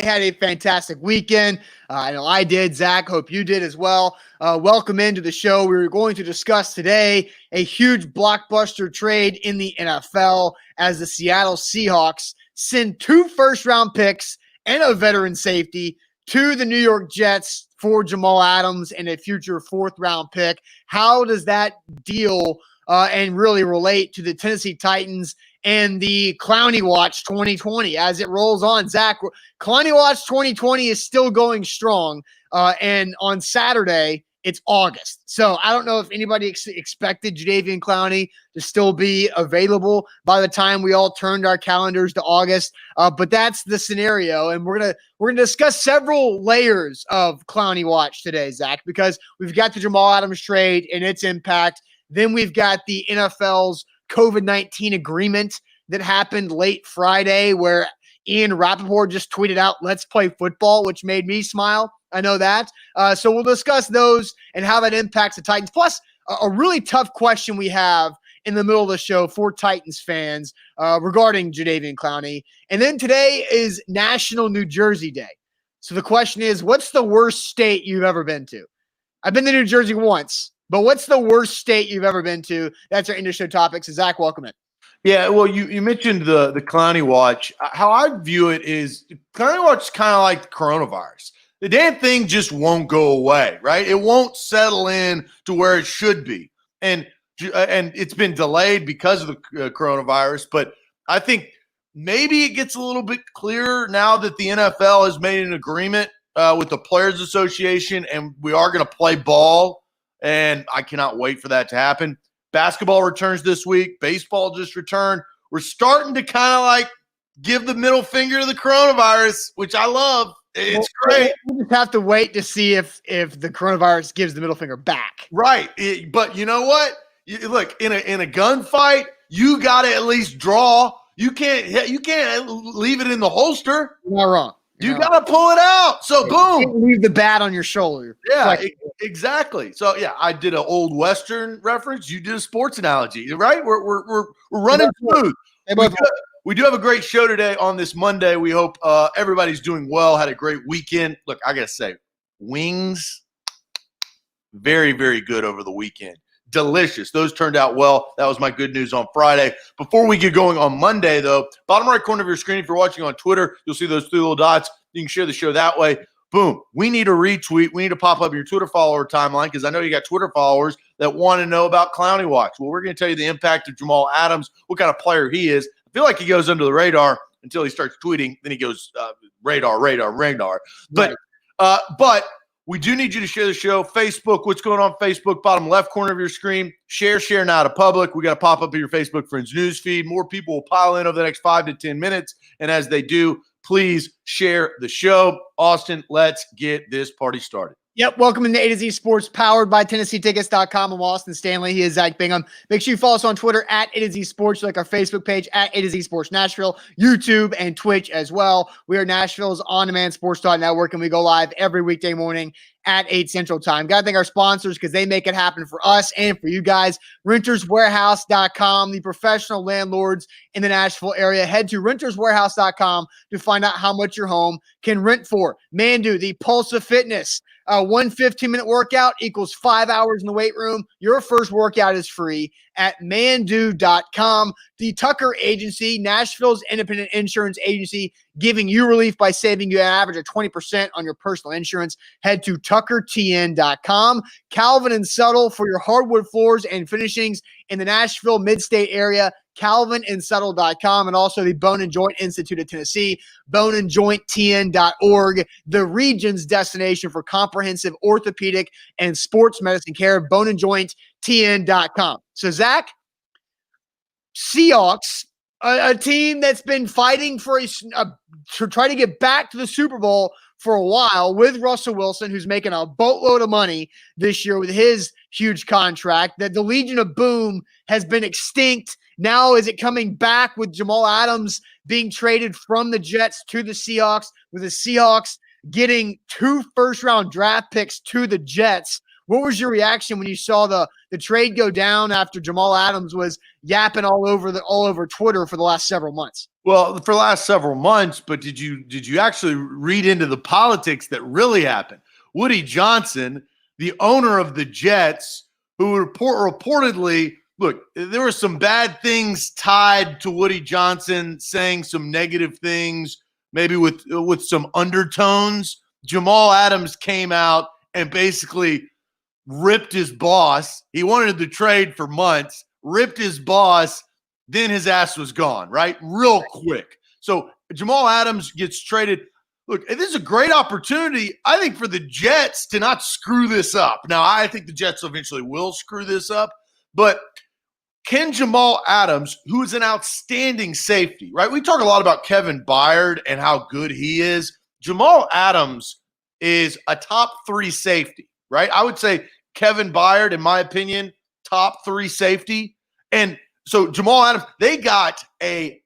had a fantastic weekend. I know I did. Zach, hope you did as well. Welcome into the show. We're going to discuss today a huge blockbuster trade in the NFL as the Seattle Seahawks send 2 first-round picks and a veteran safety to the New York Jets for Jamal Adams and a future 4th-round pick. How does that deal and really relate to the Tennessee Titans and the Clowney Watch 2020 as it rolls on? Zach, Clowney Watch 2020 is still going strong, and on Saturday, it's August. So I don't know if anybody expected Jadeveon Clowney to still be available by the time we all turned our calendars to August, but that's the scenario, and we're gonna discuss several layers of Clowney Watch today, Zach, because we've got the Jamal Adams trade and its impact. Then we've got the NFL's COVID-19 agreement that happened late Friday where Ian Rappaport just tweeted out, "Let's play football," which made me smile. I know that. So we'll discuss those and how that impacts the Titans. Plus, a really tough question we have in the middle of the show for Titans fans regarding Jadeveon Clowney. And then today is National New Jersey Day. So the question is, what's the worst state you've ever been to? I've been to New Jersey once. But what's the worst state you've ever been to? That's our industry topic. So, Zach, welcome in. Yeah, well, you mentioned the Clowney Watch. How I view it is Clowney Watch is kind of like the coronavirus. The damn thing just won't go away, right? It won't settle in to where it should be. And it's been delayed because of the coronavirus. But I think maybe it gets a little bit clearer now that the NFL has made an agreement with the Players Association, and we are going to play ball. And I cannot wait for that to happen. Basketball returns this week. Baseball just returned. We're starting to kind of like give the middle finger to the coronavirus, which I love. It's great. We just have to wait to see if the coronavirus gives the middle finger back. Right. But you know what? Look, in a gunfight, you got to at least draw. You can't leave it in the holster. You're not wrong. You got to pull it out. So, boom. You can't leave the bat on your shoulder. Yeah, exactly. So, yeah, I did an old Western reference. You did a sports analogy, right? We're running smooth. We do have a great show today on this Monday. We hope everybody's doing well, had a great weekend. Look, I got to say, wings, very, very good over the weekend. Delicious. Those turned out well. That was my good news on Friday. Before we get going on Monday, though, bottom right corner of your screen, if you're watching on Twitter, you'll see those 3 little dots. You can share the show that way. Boom. We need a retweet. We need to pop up your Twitter follower timeline because I know you got Twitter followers that want to know about Clowney Watch. Well, we're going to tell you the impact of Jamal Adams, what kind of player he is. I feel like he goes under the radar until he starts tweeting. Then he goes radar. But we do need you to share the show. Facebook, what's going on Facebook, bottom left corner of your screen. Share now to public. We got to pop up in your Facebook Friends news feed. More people will pile in over the next 5 to 10 minutes. And as they do, please share the show. Austin, let's get this party started. Yep. Welcome into A to Z Sports, powered by TennesseeTickets.com. I'm Austin Stanley. He is Zach Bingham. Make sure you follow us on Twitter at A to Z Sports, like our Facebook page at A to Z Sports Nashville, YouTube, and Twitch as well. We are Nashville's on-demand sports talk network, and we go live every weekday morning at 8 Central Time. Got to thank our sponsors because they make it happen for us and for you guys. RentersWarehouse.com, the professional landlords in the Nashville area. Head to RentersWarehouse.com to find out how much your home can rent for. Mandu, the Pulse of Fitness. One 15-minute workout equals 5 hours in the weight room. Your first workout is free at mandu.com. The Tucker Agency, Nashville's independent insurance agency, giving you relief by saving you an average of 20% on your personal insurance. Head to tuckertn.com. Calvin and Subtle for your hardwood floors and finishings in the Nashville mid-state area. calvinandsettle.com, and also the Bone and Joint Institute of Tennessee, boneandjointtn.org, the region's destination for comprehensive orthopedic and sports medicine care, boneandjointtn.com. So, Zach, Seahawks, a team that's been fighting to try to get back to the Super Bowl for a while with Russell Wilson, who's making a boatload of money this year with his huge contract, that the Legion of Boom has been extinct. Now is it coming back with Jamal Adams being traded from the Jets to the Seahawks, with the Seahawks getting 2 first-round draft picks to the Jets? What was your reaction when you saw the trade go down after Jamal Adams was yapping all over Twitter for the last several months? Well, for the last several months, but did you actually read into the politics that really happened? Woody Johnson, the owner of the Jets, who reportedly, look, there were some bad things tied to Woody Johnson saying some negative things, maybe with some undertones. Jamal Adams came out and basically ripped his boss. He wanted the trade for months, ripped his boss, then his ass was gone, right? Real quick. So Jamal Adams gets traded. Look, this is a great opportunity, I think, for the Jets to not screw this up. Now, I think the Jets eventually will screw this up, but can Jamal Adams, who is an outstanding safety, right? We talk a lot about Kevin Byard and how good he is. Jamal Adams is a top 3 safety, right? I would say Kevin Byard, in my opinion, top 3 safety. And so Jamal Adams, they got a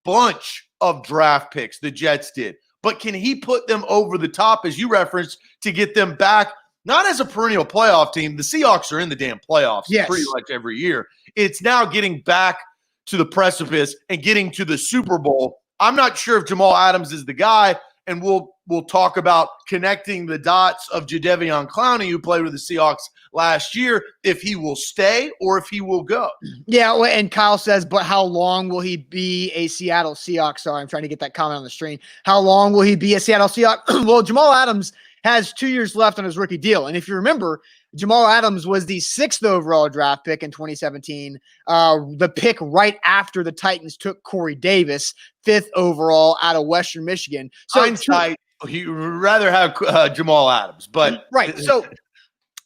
bunch of draft picks, the Jets did. But can he put them over the top, as you referenced, to get them back, not as a perennial playoff team? The Seahawks are in the damn playoffs pretty much every year. It's now getting back to the precipice and getting to the Super Bowl. I'm not sure if Jamal Adams is the guy, and we'll talk about connecting the dots of Jadeveon Clowney, who played with the Seahawks last year, if he will stay or if he will go. Yeah, and Kyle says, but how long will he be a Seattle Seahawks? Sorry, I'm trying to get that comment on the screen. How long will he be a Seattle Seahawks? Well, Jamal Adams has 2 years left on his rookie deal. And if you remember, Jamal Adams was the 6th overall draft pick in 2017, the pick right after the Titans took Corey Davis, 5th overall out of Western Michigan. So hindsight, you'd rather have Jamal Adams, but right. So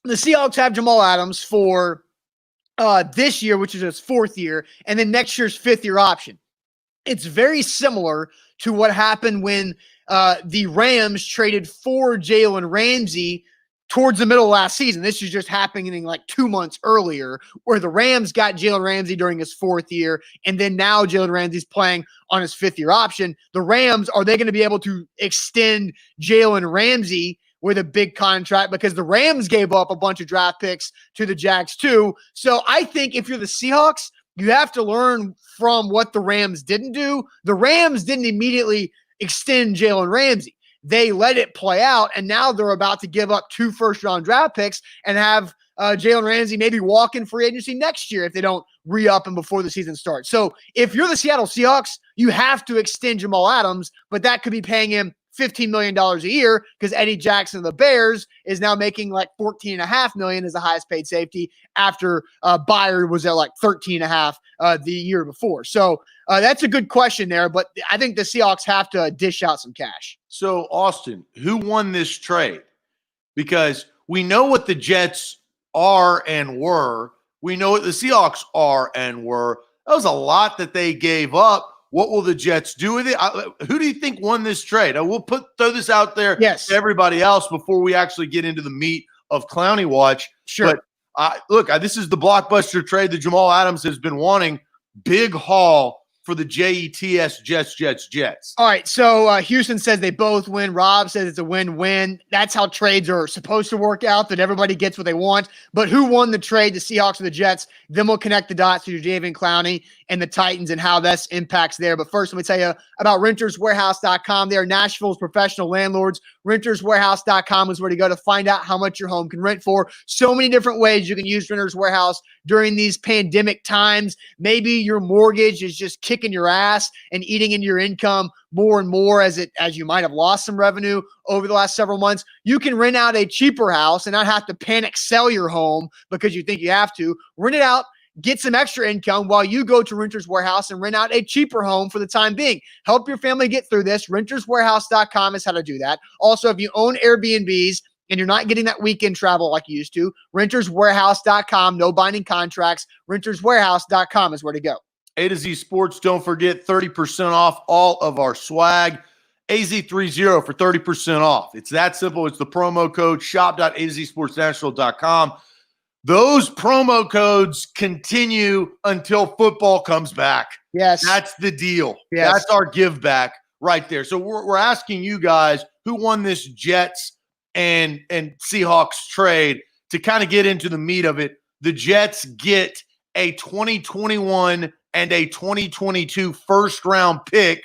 the Seahawks have Jamal Adams for this year, which is his 4th year, and then next year's 5th year option. It's very similar to what happened when the Rams traded for Jalen Ramsey towards the middle of last season. This is just happening like 2 months earlier, where the Rams got Jalen Ramsey during his 4th year, and then now Jalen Ramsey's playing on his 5th year option. The Rams, are they going to be able to extend Jalen Ramsey with a big contract? Because the Rams gave up a bunch of draft picks to the Jags too. So I think if you're the Seahawks, you have to learn from what the Rams didn't do. The Rams didn't immediately extend Jalen Ramsey. They let it play out, and now they're about to give up 2 first-round draft picks and have Jalen Ramsey maybe walk in free agency next year if they don't re-up him before the season starts. So if you're the Seattle Seahawks, you have to extend Jamal Adams, but that could be paying him $15 million a year, because Eddie Jackson of the Bears is now making like $14.5 million as the highest paid safety, after Byard was at like $13.5 the year before. So that's a good question there, but I think the Seahawks have to dish out some cash. So, Austin, who won this trade? Because we know what the Jets are and were. We know what the Seahawks are and were. That was a lot that they gave up. What will the Jets do with it? Who do you think won this trade? We'll throw this out there to everybody else before we actually get into the meat of Clowney Watch. Sure. But look, this is the blockbuster trade that Jamal Adams has been wanting. Big haul for the Jets. All right, so Houston says they both win. Rob says it's a win-win. That's how trades are supposed to work out, that everybody gets what they want. But who won the trade, the Seahawks or the Jets? Then we'll connect the dots to Jadeveon Clowney and the Titans and how this impacts there. But first, let me tell you about renterswarehouse.com. They are Nashville's professional landlords. Renterswarehouse.com is where to go to find out how much your home can rent for. So many different ways you can use Renters Warehouse during these pandemic times. Maybe your mortgage is just kicking your ass and eating into your income more and more as you might have lost some revenue over the last several months. You can rent out a cheaper house and not have to panic sell your home because you think you have to. Rent it out, get some extra income while you go to Renters Warehouse and rent out a cheaper home for the time being. Help your family get through this. Renterswarehouse.com is how to do that. Also, if you own Airbnbs and you're not getting that weekend travel like you used to, renterswarehouse.com, no binding contracts. Renterswarehouse.com is where to go. A to Z Sports, don't forget 30% off all of our swag. AZ30 for 30% off. It's that simple. It's the promo code shop.azsportsnational.com. Those promo codes continue until football comes back. Yes. That's the deal. Yes. That's our give back right there. So we're asking you guys who won this Jets and Seahawks trade to kind of get into the meat of it. The Jets get a 2021 and a 2022 first-round pick,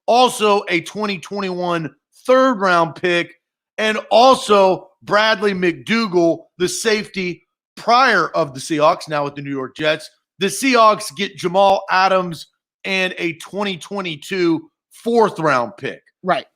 also a 2021 third-round pick, and also Bradley McDougald, the safety prior of the Seahawks, now with the New York Jets. The Seahawks get Jamal Adams and a 2022 fourth-round pick. Right.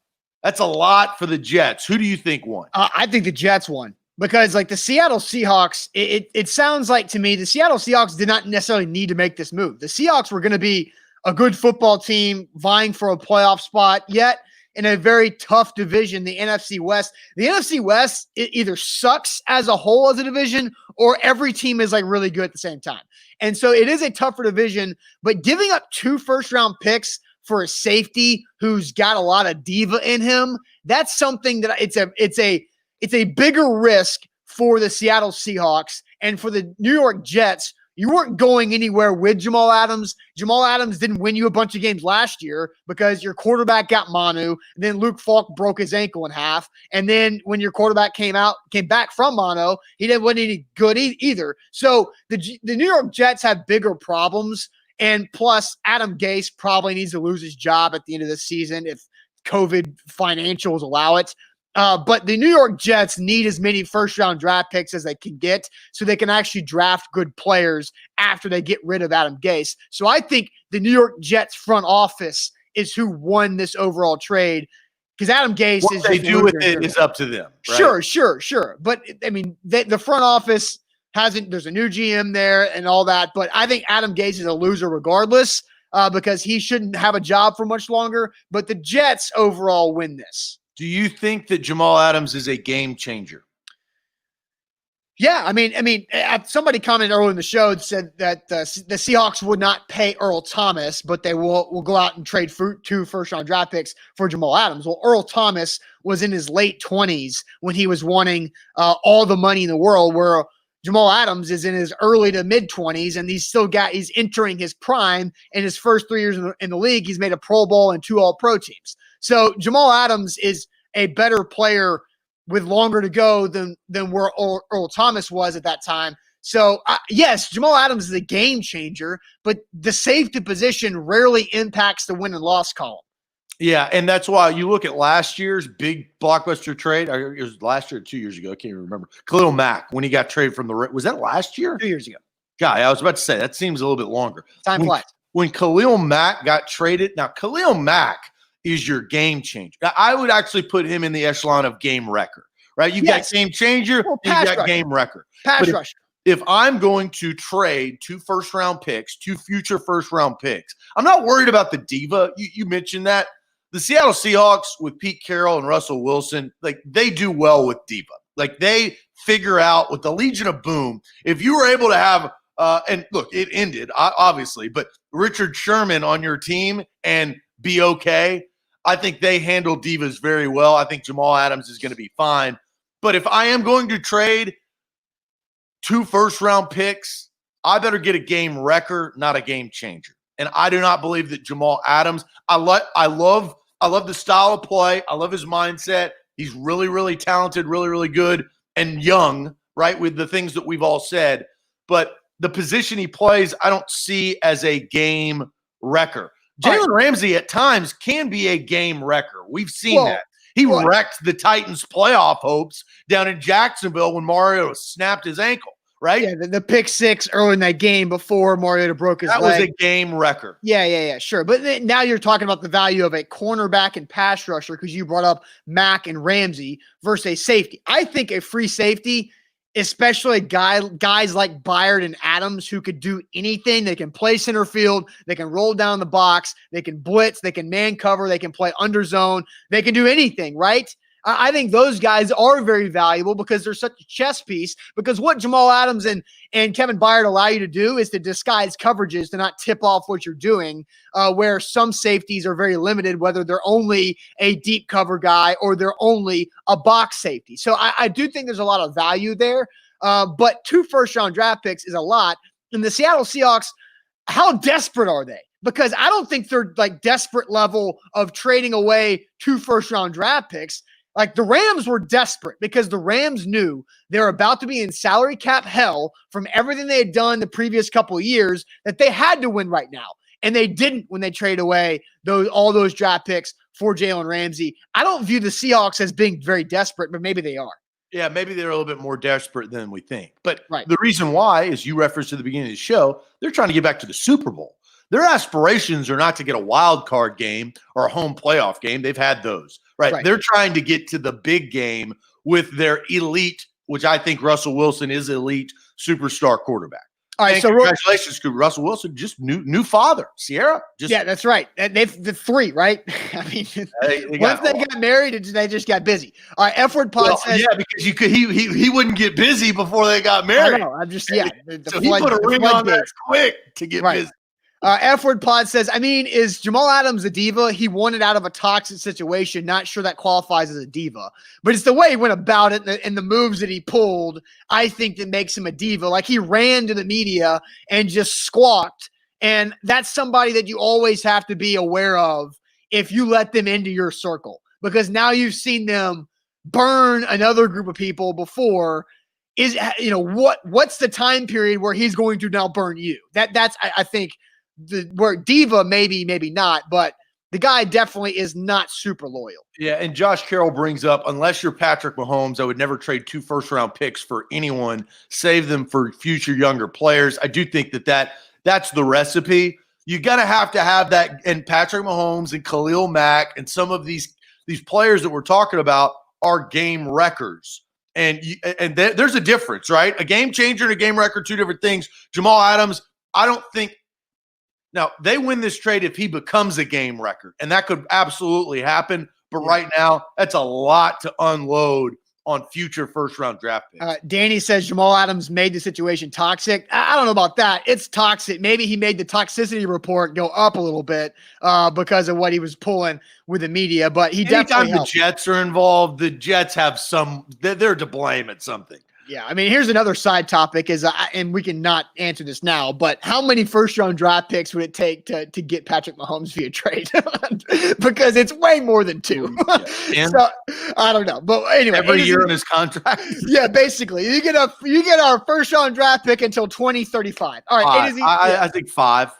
That's a lot for the Jets. Who do you think won? I think the Jets won because, like, the Seattle Seahawks, it sounds like to me the Seattle Seahawks did not necessarily need to make this move. The Seahawks were going to be a good football team vying for a playoff spot, yet in a very tough division, the NFC West. The NFC West, it either sucks as a whole as a division or every team is, like, really good at the same time. And so it is a tougher division, but giving up 2 first-round picks for a safety who's got a lot of diva in him, that's something that it's a bigger risk for the Seattle Seahawks and for the New York Jets. You weren't going anywhere with Jamal Adams. Jamal Adams didn't win you a bunch of games last year because your quarterback got Manu, and then Luke Falk broke his ankle in half. And then when your quarterback came back from Manu, he wasn't any good either. So the New York Jets have bigger problems. And plus, Adam Gase probably needs to lose his job at the end of the season if COVID financials allow it. But the New York Jets need as many first-round draft picks as they can get so they can actually draft good players after they get rid of Adam Gase. So I think the New York Jets front office is who won this overall trade because Adam Gase what they do with it is up to them. Right? Sure. But, I mean, the front office – there's a new GM there and all that, but I think Adam Gase is a loser regardless because he shouldn't have a job for much longer. But the Jets overall win this. Do you think that Jamal Adams is a game changer? Yeah, I mean, somebody commented earlier in the show and said that the Seahawks would not pay Earl Thomas, but they will go out and trade 2 first-round draft picks for Jamal Adams. Well, Earl Thomas was in his late 20s when he was wanting all the money in the world, where Jamal Adams is in his early to mid-20s, and he's entering his prime. In his first 3 years in the league, he's made a Pro Bowl and 2 All-Pro teams. So Jamal Adams is a better player with longer to go than where Earl Thomas was at that time. So, yes, Jamal Adams is a game changer, but the safety position rarely impacts the win and loss column. Yeah, and that's why you look at last year's big blockbuster trade. It was last year or 2 years ago. I can't even remember. Khalil Mack, when he got traded from was that last year? 2 years ago. God, I was about to say, that seems a little bit longer. Time flies. When Khalil Mack got traded, now Khalil Mack is your game changer. Now, I would actually put him in the echelon of game wrecker, right? You got game changer, you got game wrecker. Pass rusher. If I'm going to trade 2 first-round picks, 2 future first-round picks, I'm not worried about the diva. You mentioned that. The Seattle Seahawks with Pete Carroll and Russell Wilson, like, they do well with diva. Like, they figure out with the Legion of Boom, if you were able to have and look, it ended, obviously, but Richard Sherman on your team and be okay, I think they handle divas very well. I think Jamal Adams is going to be fine. But if I am going to trade 2 first-round picks, I better get a game wrecker, not a game changer. And I do not believe that Jamal Adams, I love the style of play. I love his mindset. He's really, really talented, really, really good, and young, right, with the things that we've all said. But the position he plays, I don't see as a game wrecker. Jalen Ramsey at times can be a game wrecker. We've seen that. He wrecked the Titans' playoff hopes down in Jacksonville when Mariota snapped his ankle, right? Yeah, the pick 6 early in that game before Mariota broke his leg. That was a game wrecker. Yeah, sure. But now you're talking about the value of a cornerback and pass rusher because you brought up Mack and Ramsey versus a safety. I think a free safety, especially guys like Byard and Adams who could do anything. They can play center field. They can roll down the box. They can blitz. They can man cover. They can play under zone. They can do anything, right? I think those guys are very valuable because they're such a chess piece. Because what Jamal Adams and Kevin Byard allow you to do is to disguise coverages to not tip off what you're doing, where some safeties are very limited, whether they're only a deep cover guy or they're only a box safety. So I do think there's a lot of value there. But 2 first-round draft picks is a lot. And the Seattle Seahawks, how desperate are they? Because I don't think they're like desperate level of trading away 2 first-round draft picks. Like the Rams were desperate because the Rams knew they were about to be in salary cap hell from everything they had done the previous couple of years, that they had to win right now. And they didn't when they traded away all those draft picks for Jalen Ramsey. I don't view the Seahawks as being very desperate, but maybe they are. Yeah, maybe they're a little bit more desperate than we think. But right. The reason why, as you referenced at the beginning of the show, they're trying to get back to the Super Bowl. Their aspirations are not to get a wild card game or a home playoff game. They've had those, right? They're trying to get to the big game with their elite, which I think Russell Wilson is elite superstar quarterback. All right, and so congratulations to Russell Wilson, just new father. Sierra, yeah, that's right. They've the three, right? I mean, once they got married, they just got busy. All right, F-word Pod says, yeah, because he wouldn't get busy before they got married. I know. I'm just So he put a ring on that quick to get busy. F-word Pod says, I mean, is Jamal Adams a diva? He won it out of a toxic situation. Not sure that qualifies as a diva, but it's the way he went about it and the moves that he pulled, I think, that makes him a diva. Like he ran to the media and just squawked. And that's somebody that you always have to be aware of if you let them into your circle, because now you've seen them burn another group of people before. What's the time period where he's going to now burn you? That's I think, where diva maybe not, but the guy definitely is not super loyal. Yeah, and Josh Carroll brings up, unless you're Patrick Mahomes, I would never trade 2 first-round picks for anyone. Save them for future younger players. I do think that's the recipe. You got to have that, and Patrick Mahomes and Khalil Mack and some of these players that we're talking about are game wreckers. And there's a difference, right? A game changer and a game wrecker, two different things. Jamal Adams, I don't think. Now, they win this trade if he becomes a game wrecker, and that could absolutely happen. But right now, that's a lot to unload on future first-round draft picks. Danny says Jamal Adams made the situation toxic. I don't know about that. It's toxic. Maybe he made the toxicity report go up a little bit because of what he was pulling with the media. But he definitely helped. The Jets are involved, the Jets have they're to blame at something. Yeah, I mean, here's another side topic and we can not answer this now, but how many first-round draft picks would it take to get Patrick Mahomes via trade? Because it's way more than 2. Yeah. So I don't know, but anyway, every year in his contract. Yeah, basically, you get our first-round draft pick until 2035. All right, I think 5.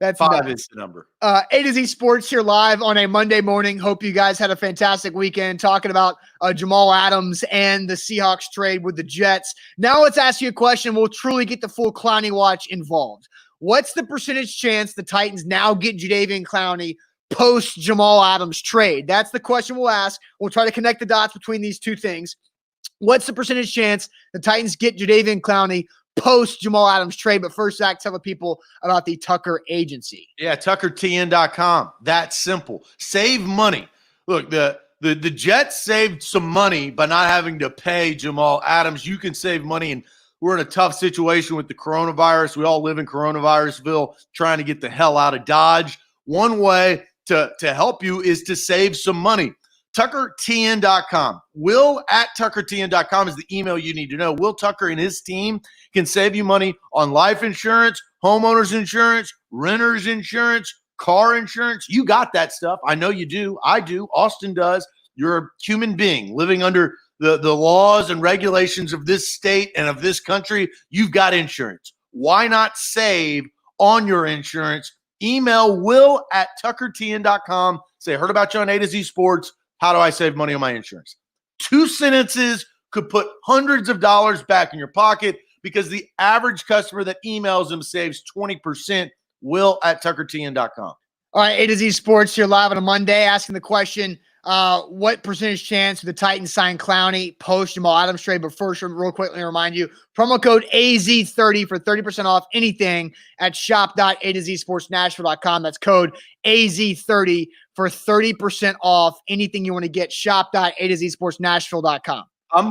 That's 5 is the number. A to Z Sports here live on a Monday morning. Hope you guys had a fantastic weekend talking about Jamal Adams and the Seahawks trade with the Jets. Now let's ask you a question. We'll truly get the full Clowney watch involved. What's the percentage chance the Titans now get Jadeveon Clowney post Jamal Adams trade? That's the question we'll ask. We'll try to connect the dots between these two things. What's the percentage chance the Titans get Jadeveon Clowney post Jamal Adams trade? But first, Zach, tell the people about the Tucker Agency. Yeah, TuckerTN.com. That's simple. Save money. Look, the Jets saved some money by not having to pay Jamal Adams. You can save money, and we're in a tough situation with the coronavirus. We all live in coronavirusville, trying to get the hell out of Dodge. One way to help you is to save some money. TuckerTN.com. Will at TuckerTN.com is the email you need to know. Will Tucker and his team can save you money on life insurance, homeowners insurance, renters insurance, car insurance. You got that stuff. I know you do. I do. Austin does. You're a human being living under the laws and regulations of this state and of this country. You've got insurance. Why not save on your insurance? Email Will at TuckerTN.com. Say, heard about you on A to Z Sports. How do I save money on my insurance? 2 sentences could put hundreds of dollars back in your pocket, because the average customer that emails them saves 20%. Will at TuckerTN.com. All right, A to Z Sports here live on a Monday, asking the question, what percentage chance do the Titans sign Clowney post Jamal Adams trade? But first, real quickly, remind you, promo code AZ30 for 30% off anything at shop.atozsportsnashville.com. That's code AZ30 for 30% off anything you want to get. Shop.atozsportsnashville.com.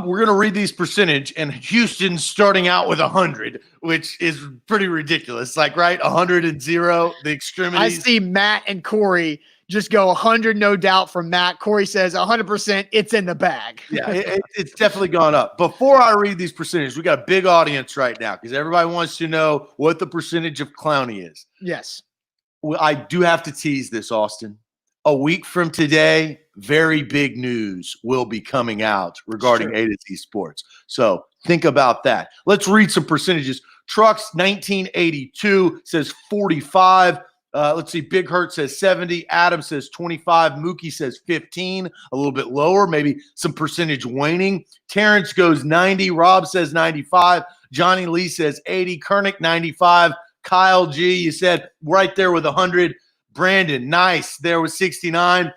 We're going to read these percentage, and Houston's starting out with 100, which is pretty ridiculous. Like, right? 100 and 0, the extremities. I see Matt and Corey just go 100, no doubt, from Matt. Corey says 100%, it's in the bag. Yeah, it's definitely gone up. Before I read these percentages, we got a big audience right now because everybody wants to know what the percentage of Clowney is. Yes. Well, I do have to tease this, Austin. A week from today, very big news will be coming out regarding A to Z Sports. So think about that. Let's read some percentages. Trucks 1982 says 45. Let's see. Big Hurt says 70. Adam says 25. Mookie says 15. A little bit lower, maybe some percentage waning. Terrence goes 90. Rob says 95. Johnny Lee says 80. Kernick 95. Kyle G, you said right there with 100. Brandon, nice. There was 69.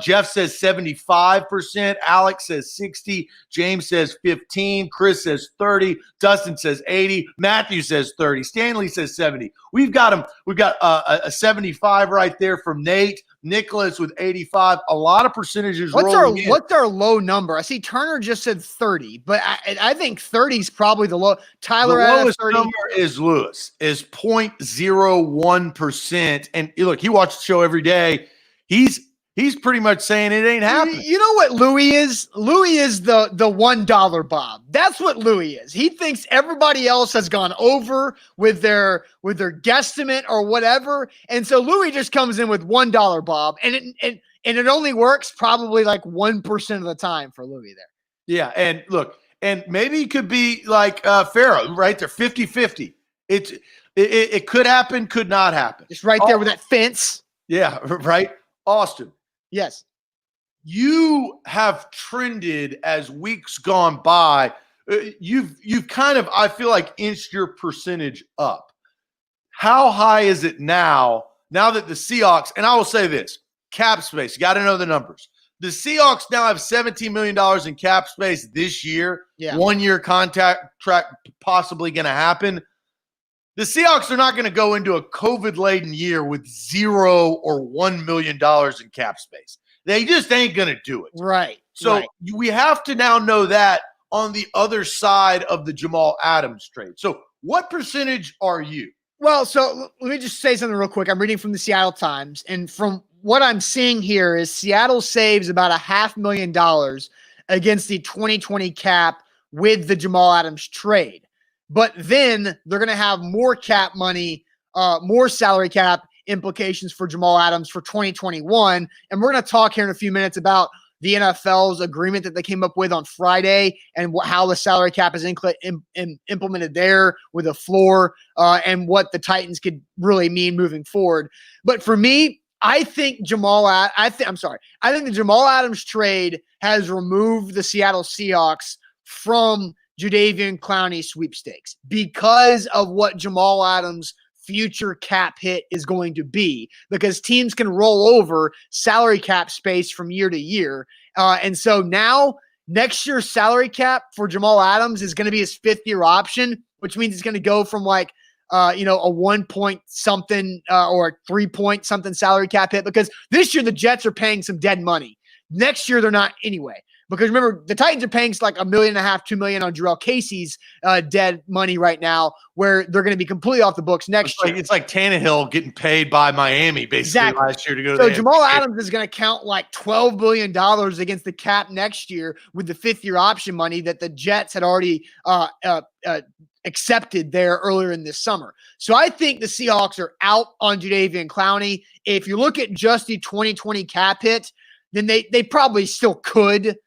Jeff says 75%. Alex says 60. James says 15. Chris says 30. Dustin says 80. Matthew says 30. Stanley says 70. We've got him. We've got a 75 right there from Nate. Nicholas with 85. A lot of percentages. What's our low number? I see Turner just said 30, but I think 30 is probably the low. Tyler, the lowest number is Lewis, is 0.01%. And look, he watches the show every day. He's pretty much saying it ain't happening. You know what Louis is? Louis is the $1 Bob. That's what Louis is. He thinks everybody else has gone over with their guesstimate or whatever, and so Louis just comes in with $1 Bob, and it only works probably like 1% of the time for Louis there. Yeah, and look, and maybe it could be like Farrah right there, 50-50. It could happen, could not happen. Just right there with that fence. Yeah, right. Austin. Yes. You have trended as weeks gone by. You've kind of, I feel like, inched your percentage up. How high is it now that the Seahawks, and I will say this, cap space, you got to know the numbers. The Seahawks now have $17 million in cap space this year. Yeah. 1 year contract possibly going to happen. The Seahawks are not going to go into a COVID-laden year with $0 or $1 million in cap space. They just ain't going to do it. Right. So we have to now know that on the other side of the Jamal Adams trade. So what percentage are you? Well, so let me just say something real quick. I'm reading from the Seattle Times, and from what I'm seeing here is Seattle saves about $500,000 against the 2020 cap with the Jamal Adams trade. But then they're going to have more cap money, more salary cap implications for Jamal Adams for 2021. And we're going to talk here in a few minutes about the NFL's agreement that they came up with on Friday and how the salary cap is implemented there with a floor and what the Titans could really mean moving forward. But for me, I think the Jamal Adams trade has removed the Seattle Seahawks from Jadeveon Clowney sweepstakes because of what Jamal Adams' future cap hit is going to be, because teams can roll over salary cap space from year to year. And so now next year's salary cap for Jamal Adams is going to be his 5th-year option, which means it's going to go from like, a 1 point something or a 3 point something salary cap hit, because this year the Jets are paying some dead money. Next year they're not anyway. Because remember, the Titans are paying like $1.5 million, $2 million on Jarrell Casey's dead money right now, where they're going to be completely off the books next year. It's like Tannehill getting paid by Miami basically last year to go to so the Jamal Adams is going to count like $12 billion against the cap next year with the 5th-year option money that the Jets had already accepted there earlier in this summer. So I think the Seahawks are out on Jadeveon Clowney. If you look at just the 2020 cap hit, then they probably still could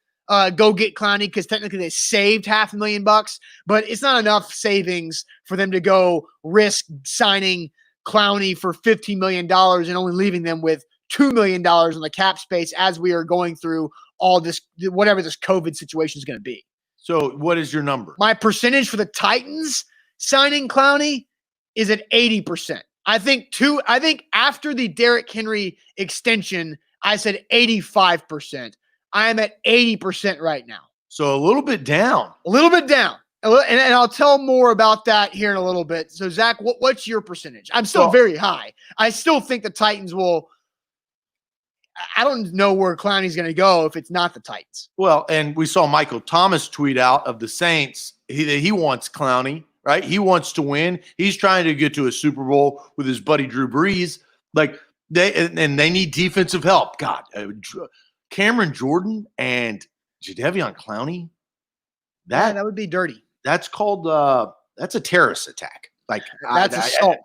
go get Clowney, because technically they saved $500,000, but it's not enough savings for them to go risk signing Clowney for $15 million and only leaving them with $2 million on the cap space as we are going through all this, whatever this COVID situation is going to be. So what is your number? My percentage for the Titans signing Clowney is at 80%. I think after the Derrick Henry extension, I said 85%. I am at 80% right now. So a little bit down. A little bit down. And I'll tell more about that here in a little bit. So, Zach, what's your percentage? I'm still very high. I still think the Titans will – I don't know where Clowney's going to go if it's not the Titans. Well, and we saw Michael Thomas tweet out of the Saints he wants Clowney, right? He wants to win. He's trying to get to a Super Bowl with his buddy Drew Brees. Like, they need defensive help. God, Cameron Jordan and Jadeveon Clowney, that would be dirty. That's called that's a terrorist attack. Like that's assault.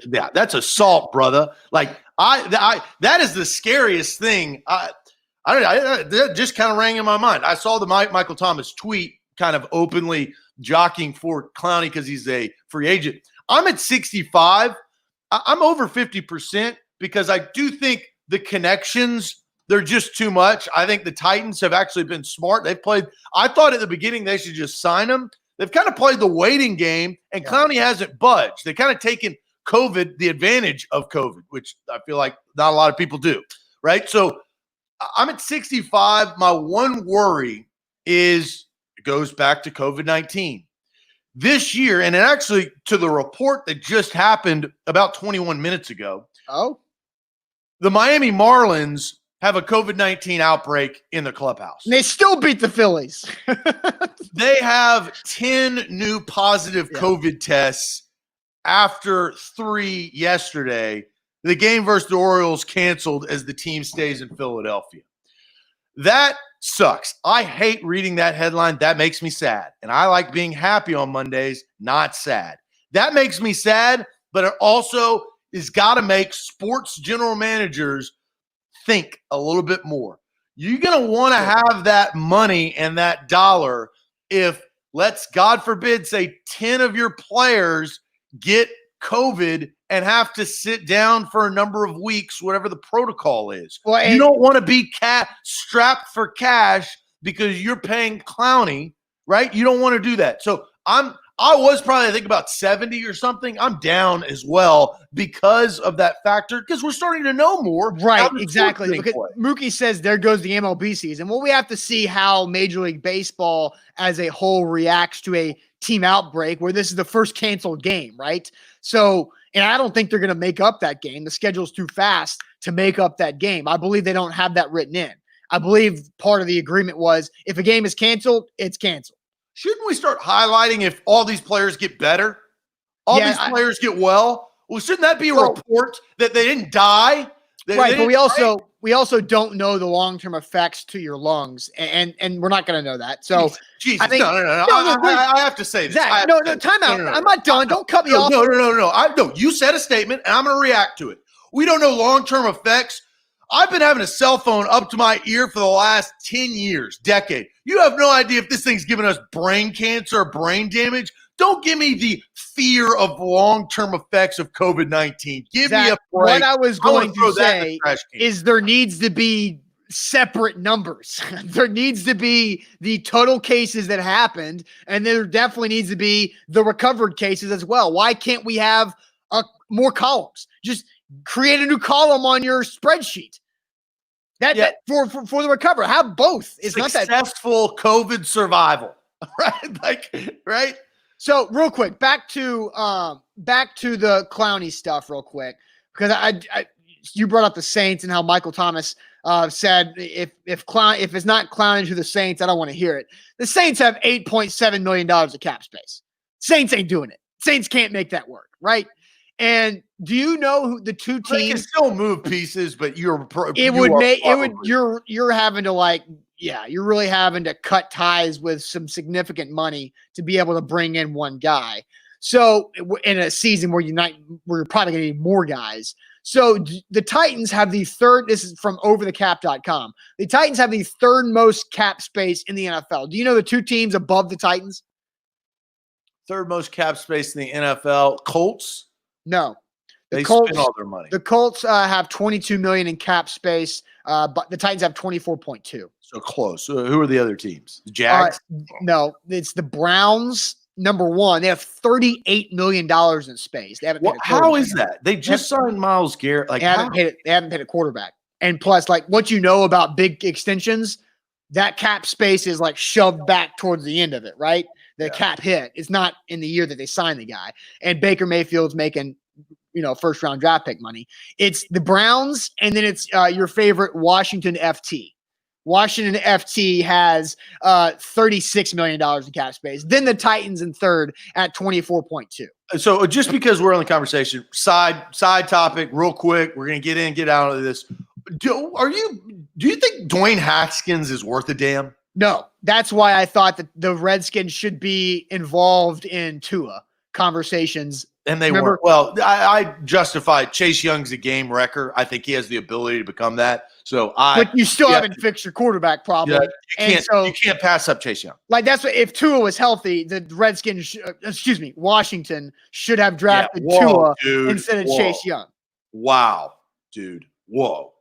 That's assault, brother. Like that is the scariest thing. That just kind of rang in my mind. I saw the Michael Thomas tweet kind of openly jockeying for Clowney because he's a free agent. I'm at 65. I'm over 50% because I do think the connections, they're just too much. I think the Titans have actually been smart. They've played – I thought at the beginning they should just sign him. They've kind of played the waiting game, and Clowney hasn't budged. They've kind of taken COVID, the advantage of COVID, which I feel like not a lot of people do, right? So I'm at 65. My one worry is it goes back to COVID-19. This year, and actually to the report that just happened about 21 minutes ago, the Miami Marlins have a COVID-19 outbreak in the clubhouse. And they still beat the Phillies. They have 10 new positive COVID tests after 3 yesterday. The game versus the Orioles canceled as the team stays in Philadelphia. That sucks. I hate reading that headline. That makes me sad. And I like being happy on Mondays, not sad. That makes me sad, but it also has got to make sports general managers think a little bit more. You're going to want to have that money and that dollar if, let's God forbid, say 10 of your players get COVID and have to sit down for a number of weeks, whatever the protocol is. Well, you don't want to be strapped for cash because you're paying Clowney, right? You don't want to do that. So I was probably, I think, about 70 or something. I'm down as well because of that factor, because we're starting to know more. Right, exactly. Because Mookie says there goes the MLB season. Well, we have to see how Major League Baseball as a whole reacts to a team outbreak where this is the first canceled game, right? So, and I don't think they're going to make up that game. The schedule's too fast to make up that game. I believe they don't have that written in. I believe part of the agreement was if a game is canceled, it's canceled. Shouldn't we start highlighting if all these players get better? These players get well? Well, shouldn't that be a report that they didn't die? But we also don't know the long-term effects to your lungs, and we're not going to know that. So Jesus, I think I have to say this. Zach, time out. I'm not done. Don't cut me off. No. You said a statement, and I'm going to react to it. We don't know long-term effects. I've been having a cell phone up to my ear for the last 10 years, decade. You have no idea if this thing's giving us brain cancer or brain damage. Don't give me the fear of long-term effects of COVID-19. Give me a break. What I was going to say is there needs to be separate numbers. There needs to be the total cases that happened, and there definitely needs to be the recovered cases as well. Why can't we have more columns? Just create a new column on your spreadsheet. That for the recovery. Have both. It's successful COVID survival. Right? Right? So real quick, back to the Clowney stuff real quick, because you brought up the Saints and how Michael Thomas said if it's not Clowney to the Saints, I don't want to hear it. The Saints have $8.7 million of cap space. Saints ain't doing it. Saints can't make that work, right? And do you know who the two teams? They can still move pieces, but you're having to you're really having to cut ties with some significant money to be able to bring in one guy. So in a season where you're probably going to need more guys. So the Titans have the third. This is from overthecap.com. The Titans have the third most cap space in the NFL. Do you know the two teams above the Titans? Third most cap space in the NFL. Colts. No, they spend all their money. The Colts have $22 million in cap space, but the Titans have 24.2. So close. So who are the other teams? The Jags? No, it's the Browns. Number one, they have $38 million in space. They haven't paid a how is that? They just signed Myles Garrett. They haven't paid a quarterback. And plus, what you know about big extensions, that cap space is shoved back towards the end of it, right? The cap hit. It's not in the year that they signed the guy. And Baker Mayfield's making, first round draft pick money. It's the Browns, and then it's your favorite Washington FT. Washington FT has $36 million in cap space. Then the Titans in third at 24.2. So just because we're on the conversation, side topic, real quick, we're gonna get out of this. Do you think Dwayne Haskins is worth a damn? No, that's why I thought that the Redskins should be involved in Tua conversations And they Remember? weren't. Well, I justify Chase Young's a game wrecker. I think he has the ability to become that. So but you still haven't fixed your quarterback problem. Yeah, you can't pass up Chase Young. Like that's what if Tua was healthy, the Redskins, Washington should have drafted Tua instead of Chase Young. Wow, dude. Whoa.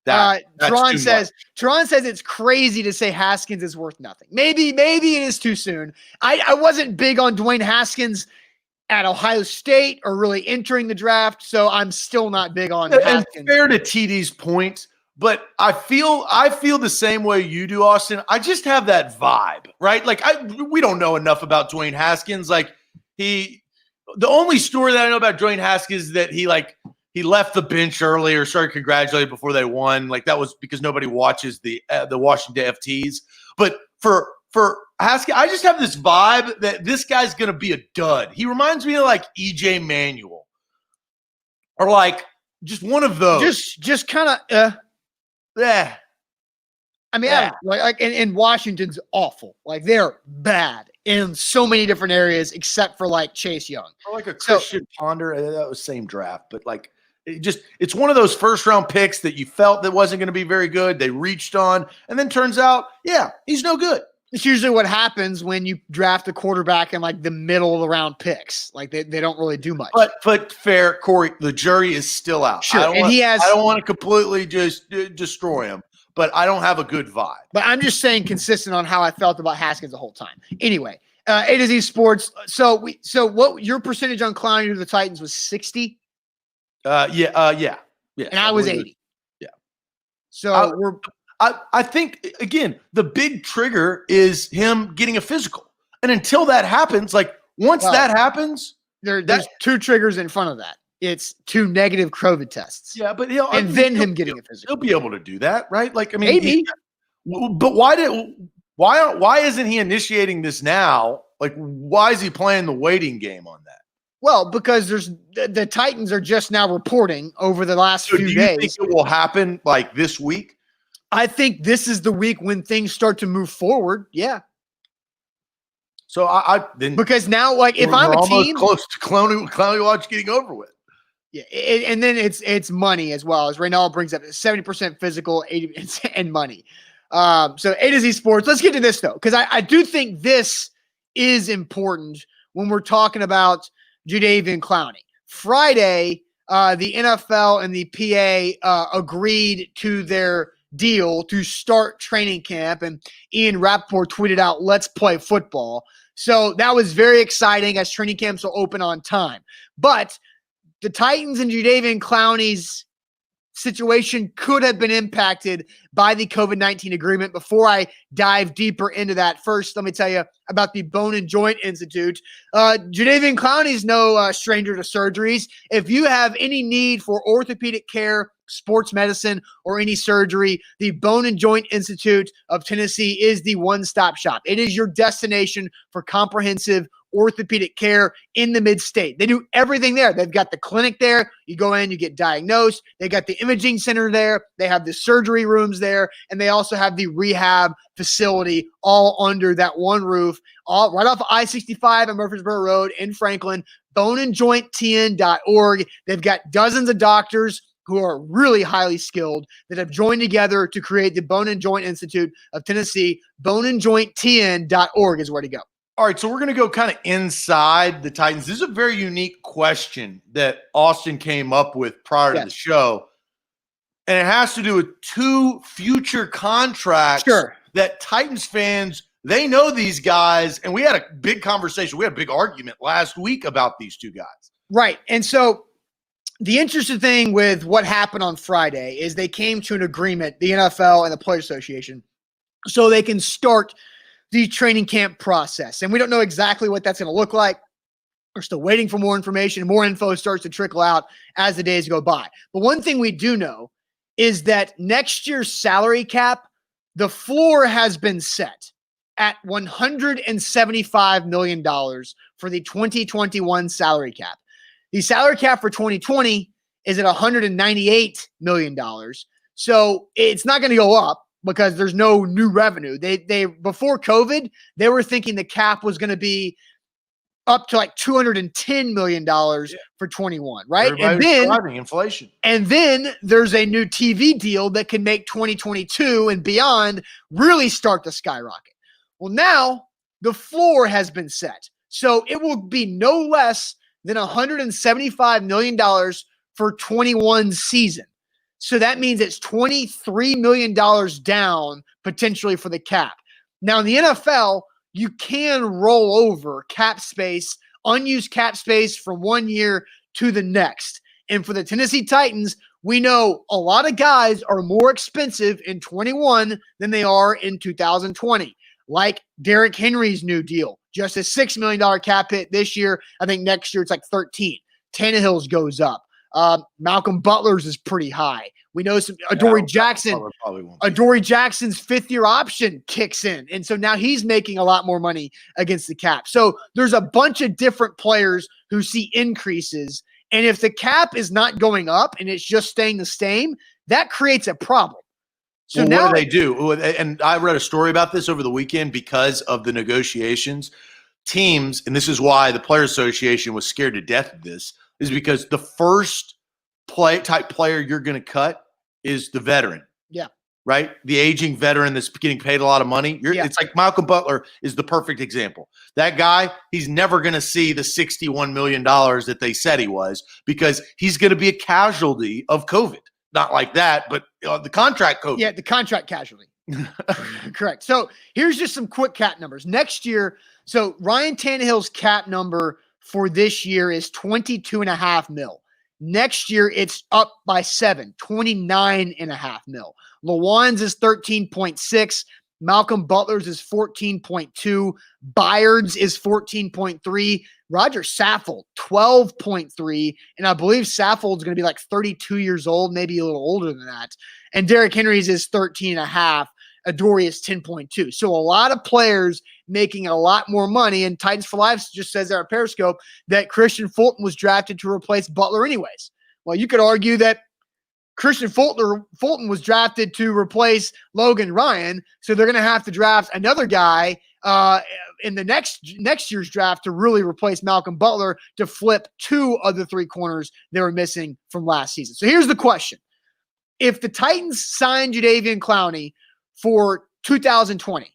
Tron says it's crazy to say Haskins is worth nothing. Maybe it is too soon. I wasn't big on Dwayne Haskins at Ohio State or really entering the draft, so I'm still not big on Haskins. And fair to TD's point, but I feel the same way you do, Austin. I just have that vibe, right? Like we don't know enough about Dwayne Haskins. Like the only story that I know about Dwayne Haskins is that he left the bench early or started congratulating before they won. Like that was because nobody watches the Washington FTs. But for Haskins, I just have this vibe that this guy's going to be a dud. He reminds me of like EJ Manuel or like just one of those. Just kind of yeah. I mean, and Washington's awful. Like they're bad in so many different areas, except for like Chase Young. Or like a Christian Ponder. That was same draft, but like it's one of those first round picks that you felt that wasn't going to be very good. They reached on, and then turns out, yeah, he's no good. It's usually what happens when you draft a quarterback in like the middle of the round picks. Like they don't really do much. But fair, Corey, the jury is still out. Sure, I don't want to completely just destroy him, but I don't have a good vibe. But I'm just saying consistent on how I felt about Haskins the whole time. Anyway, A to Z Sports. So what your percentage on Clowney to the Titans was 60? Yeah. And I was 80. Yeah. So I think, again, the big trigger is him getting a physical. And until that happens, like once that happens. There's two triggers in front of that. It's 2 negative COVID tests. Yeah, but him getting a physical. He'll be able to do that, right? Like, I mean, maybe. But why isn't he initiating this now? Like, why is he playing the waiting game on that? Well, because the Titans are just now reporting over the last few days. Do you think it will happen like this week? I think this is the week when things start to move forward. Yeah. So because now, like, if I'm a team close to Clowney Watch getting over with. Yeah, and then it's money as well, as Reynald brings up 70% physical, 80% and money. So A to Z Sports. Let's get to this though, because I do think this is important when we're talking about Jadeveon Clowney. Friday, the NFL and the PA agreed to their deal to start training camp, and Ian Rappaport tweeted out, "Let's play football." So that was very exciting as training camps will open on time. But the Titans and Jadeveon Clowney's situation could have been impacted by the COVID-19 agreement. Before I dive deeper into that, first, let me tell you about the Bone and Joint Institute. Jadeveon Clowney's no stranger to surgeries. If you have any need for orthopedic care, sports medicine, or any surgery, the Bone and Joint Institute of Tennessee is the one-stop shop. It is your destination for comprehensive orthopedic care in the mid-state. They do everything there. They've got the clinic there. You go in, you get diagnosed. They got the imaging center there. They have the surgery rooms there. And they also have the rehab facility all under that one roof, all right off I-65 and Murfreesboro Road in Franklin, boneandjointtn.org. They've got dozens of doctors who are really highly skilled that have joined together to create the Bone and Joint Institute of Tennessee. Boneandjointtn.org is where to go. All right, so we're going to go kind of inside the Titans. This is a very unique question that Austin came up with prior to the show, and it has to do with 2 future contracts that Titans fans, they know these guys, and we had a big conversation. We had a big argument last week about these 2 guys. Right, and so the interesting thing with what happened on Friday is they came to an agreement, the NFL and the Players Association, so they can start the training camp process. And we don't know exactly what that's going to look like. We're still waiting for more information. More info starts to trickle out as the days go by. But one thing we do know is that next year's salary cap, the floor has been set at $175 million for the 2021 salary cap. The salary cap for 2020 is at $198 million. So it's not going to go up, because there's no new revenue. They before COVID, they were thinking the cap was going to be up to like $210 million for 21, right? Everybody's driving inflation. And then there's a new TV deal that can make 2022 and beyond really start to skyrocket. Well, now the floor has been set. So it will be no less than $175 million for 21 season. So that means it's $23 million down potentially for the cap. Now in the NFL, you can roll over cap space, unused cap space from 1 year to the next. And for the Tennessee Titans, we know a lot of guys are more expensive in 21 than they are in 2020. Like Derrick Henry's new deal, just a $6 million cap hit this year. I think next year it's like 13. Tannehill's goes up. Malcolm Butler's is pretty high. We know some Adoree Jackson's fifth-year option kicks in. And so now he's making a lot more money against the cap. So there's a bunch of different players who see increases. And if the cap is not going up and it's just staying the same, that creates a problem. So well, now what do they do? And I read a story about this over the weekend because of the negotiations. Teams, and this is why the Players Association was scared to death of this, is because the first type player you're going to cut is the veteran. Yeah. Right? The aging veteran that's getting paid a lot of money. It's like Malcolm Butler is the perfect example. That guy, he's never going to see the $61 million that they said he was because he's going to be a casualty of COVID. Not like that, but the contract COVID. Yeah, the contract casualty. Correct. So here's just some quick cap numbers. Next year, so Ryan Tannehill's cap number for this year is $22.5 million. Next year, it's up by 7, $29.5 million. Lawan's is 13.6. Malcolm Butler's is 14.2. Byard's is 14.3. Roger Saffold, 12.3. And I believe Saffold's going to be like 32 years old, maybe a little older than that. And Derrick Henry's is 13.5. Adoree is 10.2. So a lot of players making a lot more money. And Titans for Life just says there at Periscope that Christian Fulton was drafted to replace Butler anyways. Well, you could argue that Christian Fulton was drafted to replace Logan Ryan. So they're going to have to draft another guy in the next year's draft to really replace Malcolm Butler to flip 2 of the 3 corners they were missing from last season. So here's the question. If the Titans signed Jadeveon Clowney for 2020,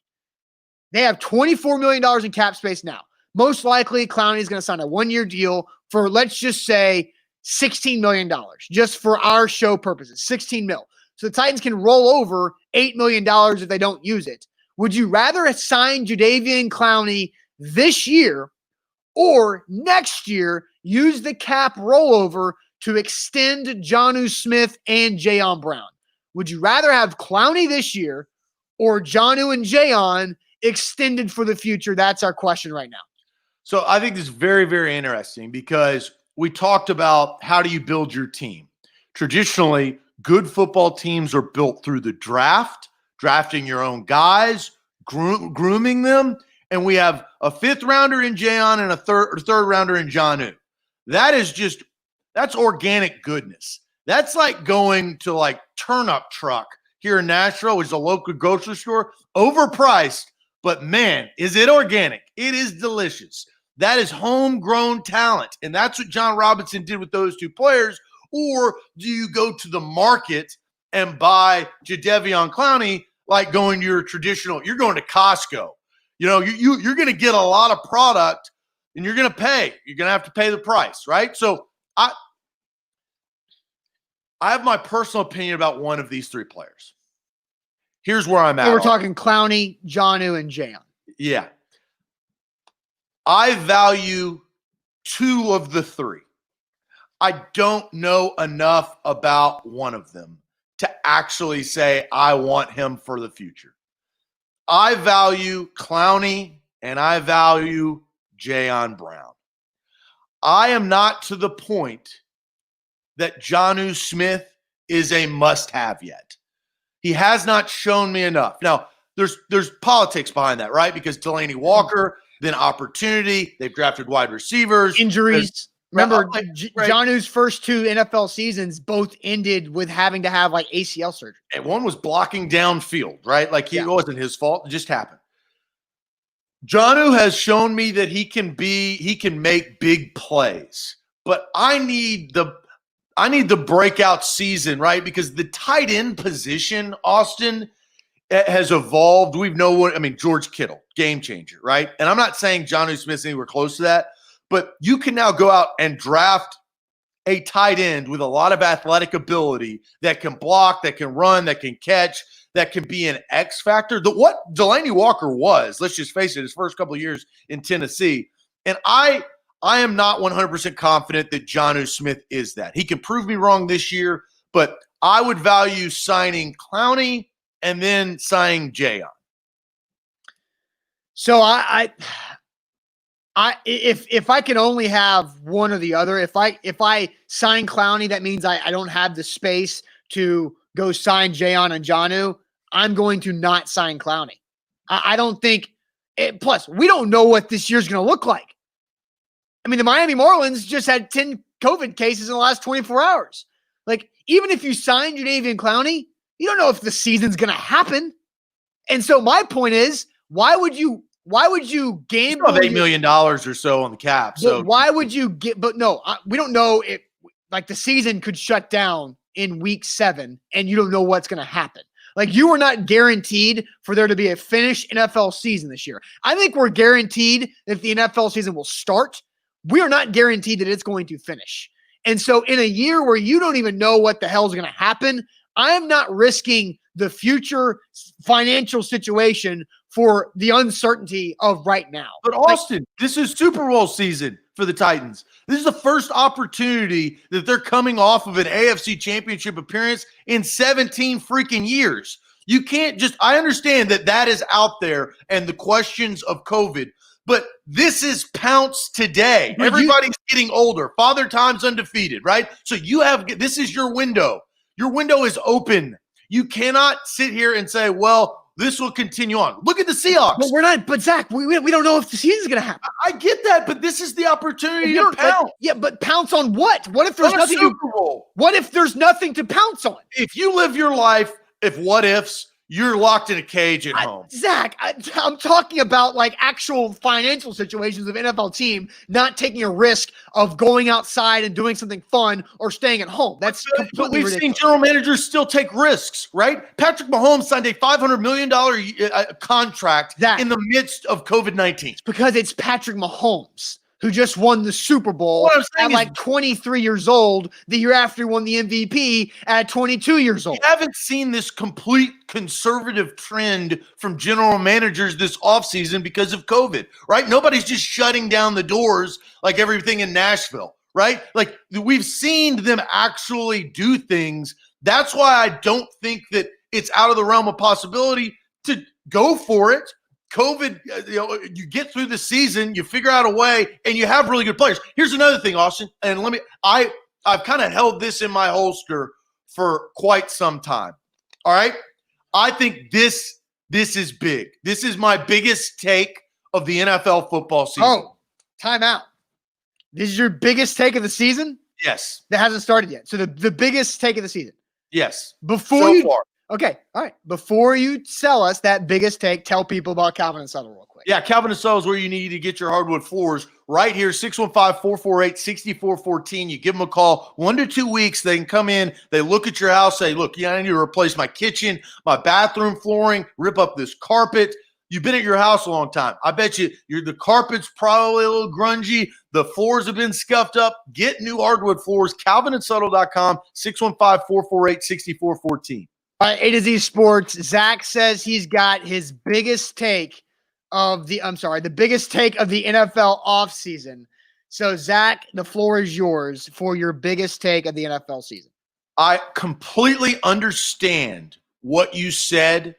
they have $24 million in cap space now. Most likely, Clowney is going to sign a 1-year deal for, let's just say, $16 million, just for our show purposes, $16 million. So the Titans can roll over $8 million if they don't use it. Would you rather sign Jadeveon Clowney this year or next year use the cap rollover to extend Jonnu Smith and Jayon Brown? Would you rather have Clowney this year or Jonnu and Jayon extended for the future? That's our question right now. So I think this is very, very interesting because we talked about how do you build your team. Traditionally, good football teams are built through the draft, drafting your own guys, grooming them, and we have a 5th rounder in Jayon and a third rounder in Jonnu. That's organic goodness. That's like going to like Turnip Truck here in Nashville, which is a local grocery store, overpriced, but man, is it organic. It is delicious. That is homegrown talent, and that's what John Robinson did with those 2 players. Or do you go to the market and buy Jadeveon Clowney like going to your traditional? You're going to Costco. You know, you're going to get a lot of product, and you're going to pay. You're going to have to pay the price, right? So I have my personal opinion about one of these 3 players. Here's where I'm at. So we're talking Clowney, Jonnu, and Jayon. Yeah. I value 2 of the 3. I don't know enough about one of them to actually say I want him for the future. I value Clowney and I value Jayon Brown. I am not to the point that Jonnu Smith is a must-have yet. He has not shown me enough. Now, there's politics behind that, right? Because Delaney Walker, then opportunity. They've drafted wide receivers. Injuries. Remember, Jonnu's first 2 NFL seasons both ended with having to have like ACL surgery. And one was blocking downfield, right? Like it wasn't his fault. It just happened. Jonnu has shown me that he can make big plays, but I need the breakout season, right? Because the tight end position, Austin, has evolved. George Kittle, game changer, right? And I'm not saying Jonnu Smith's anywhere close to that, but you can now go out and draft a tight end with a lot of athletic ability that can block, that can run, that can catch, that can be an X factor. What Delanie Walker was, let's just face it, his first couple of years in Tennessee. And I am not 100% confident that Jonnu Smith is that. He can prove me wrong this year, but I would value signing Clowney and then signing Jayon. So if I can only have one or the other, if I sign Clowney, that means I don't have the space to go sign Jayon and Jonnu. I'm going to not sign Clowney. I don't think – plus, we don't know what this year's going to look like. I mean, the Miami Marlins just had 10 COVID cases in the last 24 hours. Like, even if you sign Jadeveon Clowney, you don't know if the season's going to happen. And so my point is, why would you gamble $8 million or so on the cap? So why would you get? But no, we don't know if like the season could shut down in week 7, and you don't know what's going to happen. Like, you are not guaranteed for there to be a finished NFL season this year. I think we're guaranteed that the NFL season will start. We are not guaranteed that it's going to finish. And so in a year where you don't even know what the hell is going to happen, I am not risking the future financial situation for the uncertainty of right now. But Austin, this is Super Bowl season for the Titans. This is the first opportunity that they're coming off of an AFC Championship appearance in 17 freaking years. You can't just – I understand that is out there and the questions of COVID, but this is Pounce today. Everybody's getting older. Father Time's undefeated, right? So this is your window. Your window is open. You cannot sit here and say, well, this will continue on. Look at the Seahawks. But we're not. But Zach, we don't know if the season's going to happen. I get that, but this is the opportunity to pounce. But pounce on what? What if there's nothing? Super Bowl. What if there's nothing to pounce on? If you live your life, what ifs, you're locked in a cage at home. Zach, I'm talking about like actual financial situations of an NFL team not taking a risk of going outside and doing something fun or staying at home. That's completely ridiculous. Seen general managers still take risks, right? Patrick Mahomes signed a $500 million contract in the midst of COVID-19. It's because it's Patrick Mahomes, who just won the Super Bowl at like 23 years old, the year after he won the MVP at 22 years old. You haven't seen this complete conservative trend from general managers this offseason because of COVID, right? Nobody's just shutting down the doors like everything in Nashville, right? Like, we've seen them actually do things. That's why I don't think that it's out of the realm of possibility to go for it. COVID, you get through the season, you figure out a way, and you have really good players. Here's another thing, Austin, and I've kind of held this in my holster for quite some time. All right, I think this is big. This is my biggest take of the NFL football season. Oh, time out. This is your biggest take of the season? Yes. That hasn't started yet. So the biggest take of the season. Yes. Far. Okay, all right. Before you sell us that biggest take, tell people about Calvin and Settle real quick. Yeah, Calvin and Settle is where you need to get your hardwood floors right here, 615-448-6414. You give them a call. 1 to 2 weeks, they can come in, they look at your house, say, look, I need to replace my kitchen, my bathroom flooring, rip up this carpet. You've been at your house a long time. I bet you the carpet's probably a little grungy. The floors have been scuffed up. Get new hardwood floors, calvinandsettle.com, 615-448-6414. A to Z Sports. Zach says he's got his biggest take of the biggest take of the NFL offseason. So, Zach, the floor is yours for your biggest take of the NFL season. I completely understand what you said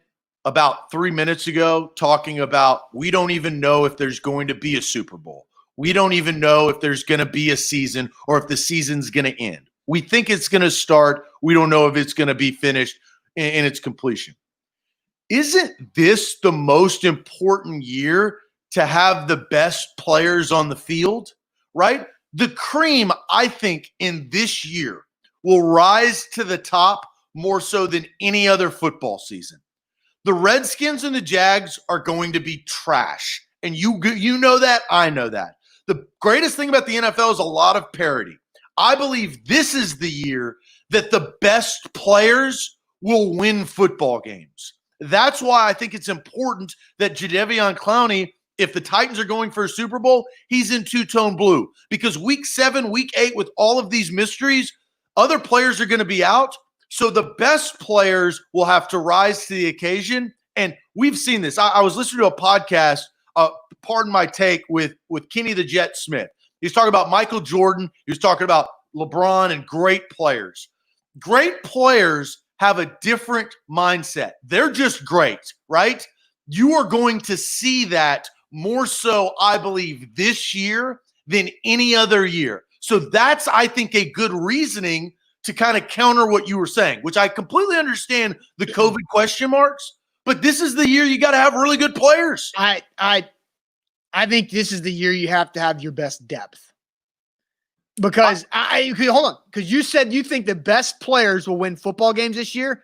about 3 minutes ago, talking about we don't even know if there's going to be a Super Bowl. We don't even know if there's going to be a season or if the season's going to end. We think it's going to start. We don't know if it's going to be finished in its completion. Isn't this the most important year to have the best players on the field, right? The cream, I think, in this year will rise to the top more so than any other football season. The Redskins and the Jags are going to be trash, And you know that, I know that. The greatest thing about the NFL is a lot of parity. I believe this is the year that the best players will win football games. That's why I think it's important that Jadeveon Clowney, if the Titans are going for a Super Bowl, he's in two-tone blue. Because week 7, week 8, with all of these mysteries, other players are going to be out. So the best players will have to rise to the occasion. And we've seen this. I was listening to a podcast, pardon my take, with Kenny the Jet Smith. He's talking about Michael Jordan. He was talking about LeBron and great players. Great players have a different mindset. They're just great, right? You are going to see that more so, I believe, this year than any other year. So that's, I think, a good reasoning to kind of counter what you were saying, which I completely understand the COVID question marks, but this is the year you got to have really good players. I think this is the year you have to have your best depth. Because hold on, because you said you think the best players will win football games this year.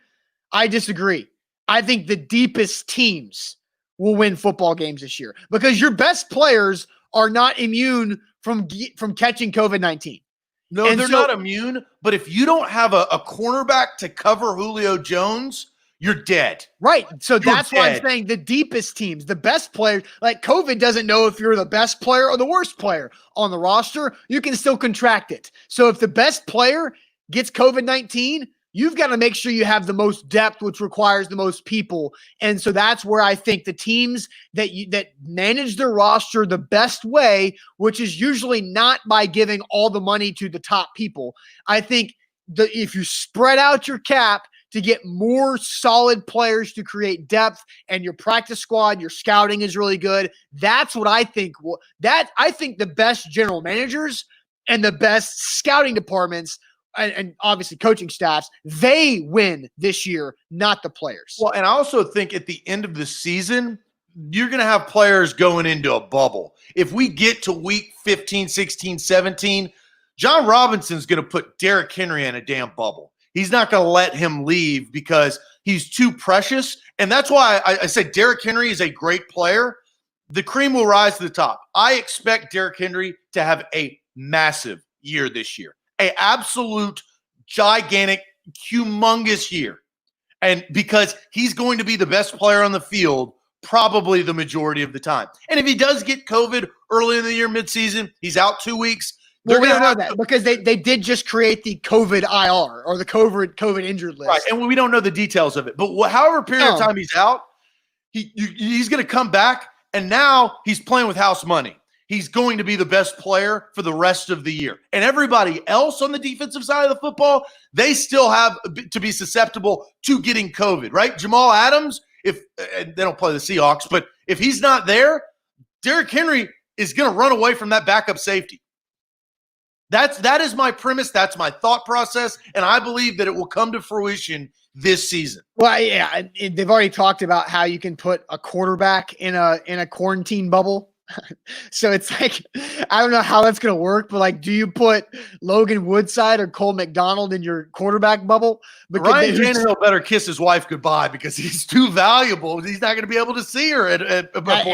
I disagree. I think the deepest teams will win football games this year because your best players are not immune from catching COVID-19. No, and they're not immune. But if you don't have a cornerback to cover Julio Jones, you're dead. Right. So that's why I'm saying the deepest teams, the best players, like COVID doesn't know if you're the best player or the worst player on the roster. You can still contract it. So if the best player gets COVID-19, you've got to make sure you have the most depth, which requires the most people. And so that's where I think the teams that manage their roster the best way, which is usually not by giving all the money to the top people. I think if you spread out your cap to get more solid players to create depth, and your practice squad, your scouting is really good. That's what I think. I think the best general managers and the best scouting departments and obviously coaching staffs, they win this year, not the players. Well, and I also think at the end of the season, you're going to have players going into a bubble. If we get to week 15, 16, 17, John Robinson's going to put Derrick Henry in a damn bubble. He's not going to let him leave because he's too precious. And that's why I said Derrick Henry is a great player. The cream will rise to the top. I expect Derrick Henry to have a massive year this year, an absolute gigantic, humongous year. And because he's going to be the best player on the field probably the majority of the time. And if he does get COVID early in the year, midseason, he's out 2 weeks. Well, we don't know that because they did just create the COVID IR or the COVID injured list. Right, and we don't know the details of it. But however period of time he's out, he's going to come back, and now he's playing with house money. He's going to be the best player for the rest of the year. And everybody else on the defensive side of the football, they still have to be susceptible to getting COVID, right? Jamal Adams, if they don't play the Seahawks, but if he's not there, Derrick Henry is going to run away from that backup safety. That is my premise. That's my thought process, and I believe that it will come to fruition this season. Well, yeah, they've already talked about how you can put a quarterback in a quarantine bubble. So it's like, I don't know how that's going to work, but like, do you put Logan Woodside or Cole McDonald in your quarterback bubble? Ryan Tannehill better kiss his wife goodbye because he's too valuable. He's not going to be able to see her. And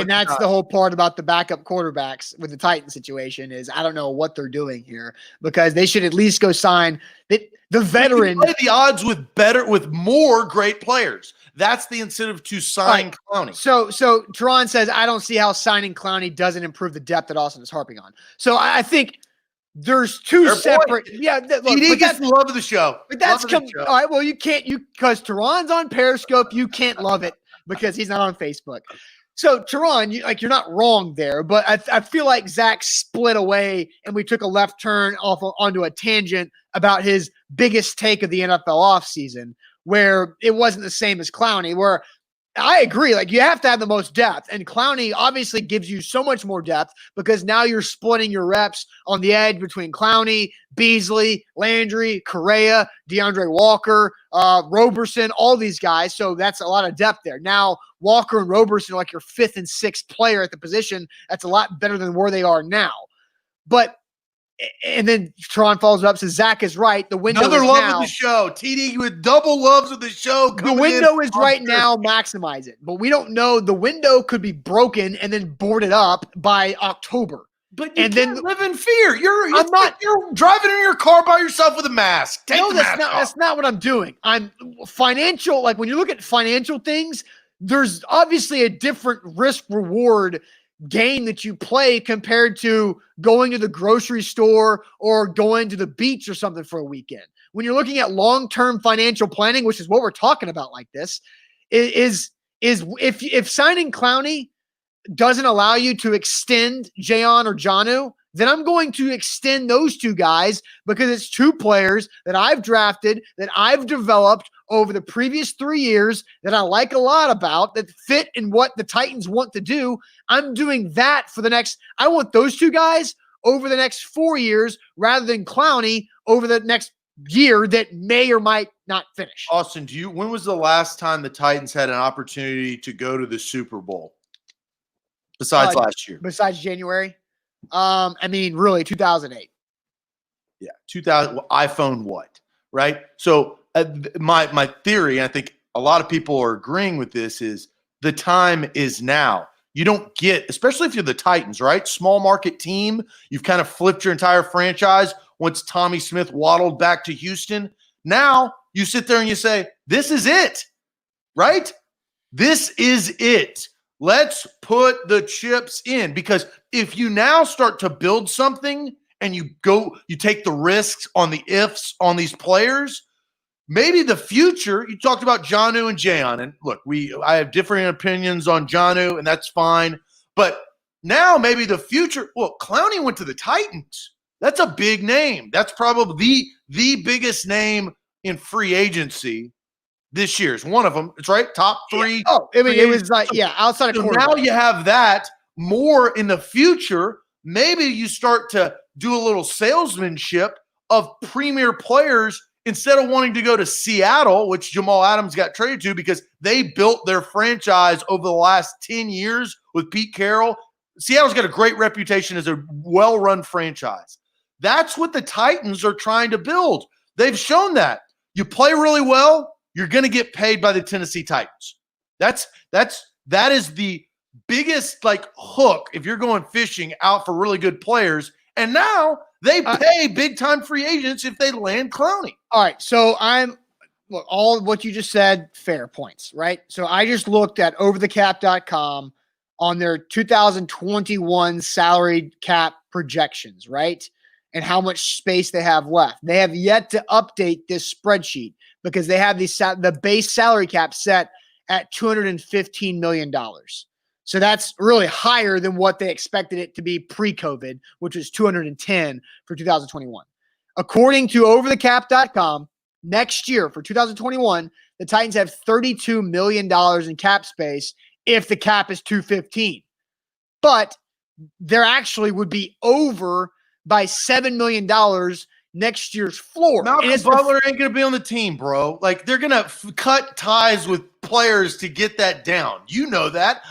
that's the whole part about the backup quarterbacks with the Titan situation is I don't know what they're doing here because they should at least go sign the veteran. Play the odds with more great players. That's the incentive to sign Clowney. So Teron says, I don't see how signing Clowney doesn't improve the depth that Austin is harping on. So I think there's two separate. Point. Yeah, he gets the love of the show. But that's all right. Well, because Teron's on Periscope, you can't love it because he's not on Facebook. So Teron, you're not wrong there, but I feel like Zach split away and we took a left turn onto a tangent about his biggest take of the NFL offseason, where it wasn't the same as Clowney, where I agree, like you have to have the most depth. And Clowney obviously gives you so much more depth because now you're splitting your reps on the edge between Clowney, Beasley, Landry, Correa, DeAndre Walker, Roberson, all these guys. So that's a lot of depth there. Now Walker and Roberson are like your fifth and sixth player at the position. That's a lot better than where they are now. But And then Tron follows up, says Zach is right. The window Another is love now. of the show. TD with double loves of the show. The window is right now. Maximize it. But we don't know. The window could be broken and then boarded up by October. But you can't live in fear. You're driving in your car by yourself with a mask. That's not what I'm doing. I'm financial. Like when you look at financial things, there's obviously a different risk reward game that you play compared to going to the grocery store or going to the beach or something for a weekend. When you're looking at long-term financial planning, which is what we're talking about like this, is if signing Clowney doesn't allow you to extend Jayon or Jonnu, then I'm going to extend those two guys because it's two players that I've drafted, that I've developed over the previous 3 years that I like a lot about, that fit in what the Titans want to do. I'm doing that for I want those two guys over the next 4 years rather than Clowney over the next year that may or might not finish. Austin, when was the last time the Titans had an opportunity to go to the Super Bowl? Besides last year. Besides January? Really 2008. Yeah, 2000. iPhone what? Right? So my theory, and I think a lot of people are agreeing with this, is the time is now. You don't get, especially if you're the Titans, right? Small market team. You've kind of flipped your entire franchise once Tommy Smith waddled back to Houston. Now you sit there and you say, this is it, right? This is it. Let's put the chips in, because if you now start to build something and you take the risks on the ifs on these players, maybe the future, you talked about Jonnu and Jayon, and look, I have differing opinions on Jonnu, and that's fine. But now maybe the future, Clowney went to the Titans. That's a big name. That's probably the biggest name in free agency this year. Is one of them. It's right. Top three. Yeah. It was like, outside of quarterback. Now you have that more in the future. Maybe you start to do a little salesmanship of premier players instead of wanting to go to Seattle, which Jamal Adams got traded to because they built their franchise over the last 10 years with Pete Carroll. Seattle's got a great reputation as a well-run franchise. That's what the Titans are trying to build. They've shown that. You play really well, you're going to get paid by the Tennessee Titans. That is the biggest hook if you're going fishing out for really good players. And now they pay big time free agents if they land Clowney. All right, so all what you just said, fair points, right? So I just looked at overthecap.com on their 2021 salary cap projections, right? And how much space they have left. They have yet to update this spreadsheet because they have the base salary cap set at $215 million. So that's really higher than what they expected it to be pre-COVID, which was 210 for 2021. According to overthecap.com, next year for 2021, the Titans have $32 million in cap space if the cap is 215. But there actually would be over by $7 million next year's floor. Malcolm Butler ain't going to be on the team, bro. They're going to cut ties with players to get that down. You know that.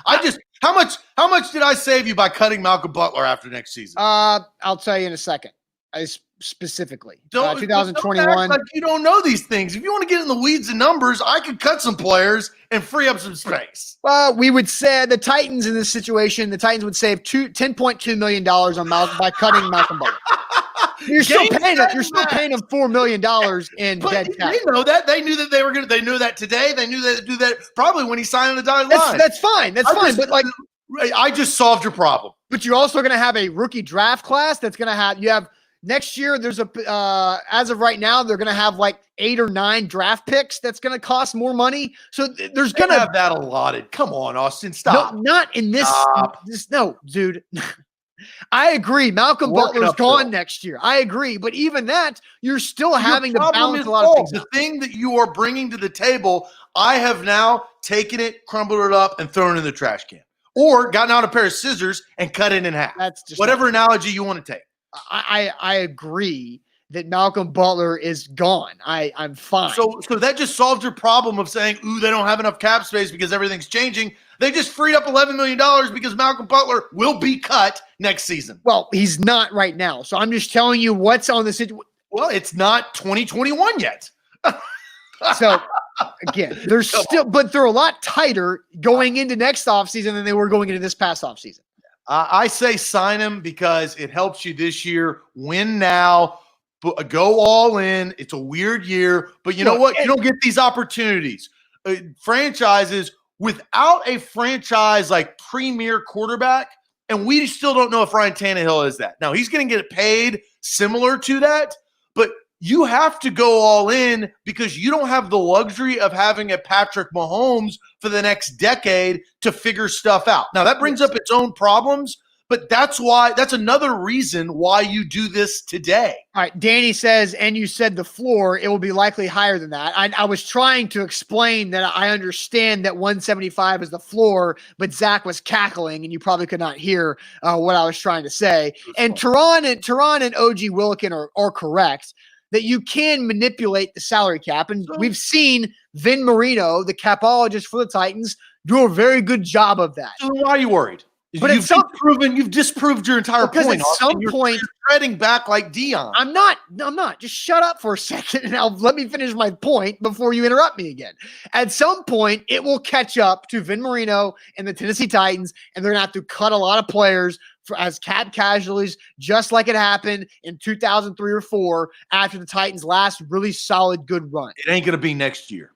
How much did I save you by cutting Malcolm Butler after next season? I'll tell you in a second. Specifically, 2021. Don't act like you don't know these things. If you want to get in the weeds and numbers, I could cut some players and free up some space. Well, we would say the Titans in this situation, the Titans would save $10.2 million on by cutting Malcolm Butler. You're still paying him $4 million in dead cap. They know that. They knew that they knew that today. They knew that do that probably when he signed on the dotted line. That's fine. But I just solved your problem. But you're also going to have a rookie draft class that's going to have next year. There's as of right now, they're going to have 8 or 9 draft picks. That's going to cost more money. So there's going to have that allotted. Come on, Austin, stop. No, not in this. No, dude. I agree. Malcolm Butler's gone next year. I agree. But even that, you're still having to balance a lot of things. The thing that you are bringing to the table, I have now taken it, crumbled it up, and thrown it in the trash can. Or gotten out a pair of scissors and cut it in half. That's just whatever analogy you want to take. I agree that Malcolm Butler is gone. I'm fine. So that just solved your problem of saying, ooh, they don't have enough cap space because everything's changing. They just freed up $11 million because Malcolm Butler will be cut next season. Well, he's not right now. So I'm just telling you what's on the situation. Well, it's not 2021 yet. So again, but they're a lot tighter going into next offseason than they were going into this past offseason. I say sign him because it helps you this year. Win now. Go all in. It's a weird year, but you know what? You don't get these opportunities. Franchises without a franchise like premier quarterback, and we still don't know if Ryan Tannehill is that. Now, he's going to get paid similar to that, but you have to go all in because you don't have the luxury of having a Patrick Mahomes for the next decade to figure stuff out. Now, that brings up its own problems, but that's another reason why you do this today. All right. Danny says, and you said the floor, it will be likely higher than that. I was trying to explain that I understand that 175 is the floor, but Zach was cackling and you probably could not hear what I was trying to say. And Tehran and OG Willikin are correct that you can manipulate the salary cap. And we've seen Vin Marino, the capologist for the Titans, do a very good job of that. So why are you worried? But you've disproved your entire point. At some point, you're treading back like Dion. I'm not. Just shut up for a second and let me finish my point before you interrupt me again. At some point, it will catch up to Vin Marino and the Tennessee Titans, and they're going to have to cut a lot of players as cap casualties, just like it happened in 2003 or 4 after the Titans' last really solid, good run. It ain't going to be next year.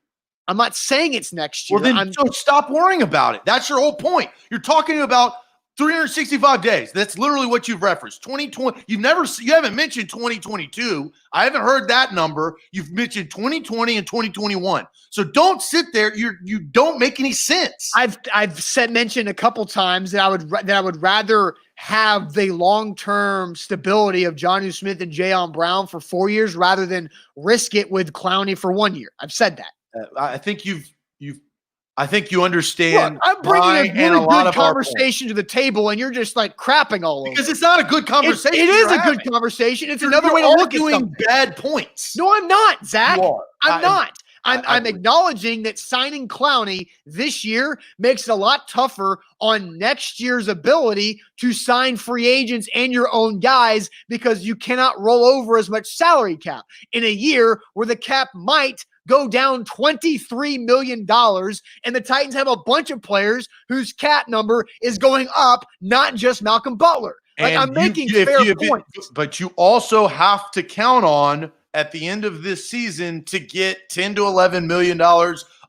I'm not saying it's next year. Well, then stop worrying about it. That's your whole point. You're talking about 365 days. That's literally what you've referenced. 2020. You haven't mentioned 2022. I haven't heard that number. You've mentioned 2020 and 2021. So don't sit there. You don't make any sense. I've mentioned a couple times that I would rather have the long-term stability of Jonnu Smith and Jayon Brown for 4 years rather than risk it with Clowney for 1 year. I've said that. I think you understand. Look, I'm bringing a really good conversation to the table, and you're just like crapping all over. Because it's not a good conversation. It is a good conversation. It's another way to look at something. Bad points. No, I'm not, Zach. I'm not. I'm agree. acknowledging that signing Clowney this year makes it a lot tougher on next year's ability to sign free agents and your own guys because you cannot roll over as much salary cap in a year where the cap might go down $23 million, and the Titans have a bunch of players whose cap number is going up, not just Malcolm Butler. Like, I'm making fair points. But you also have to count on, at the end of this season, to get $10 to $11 million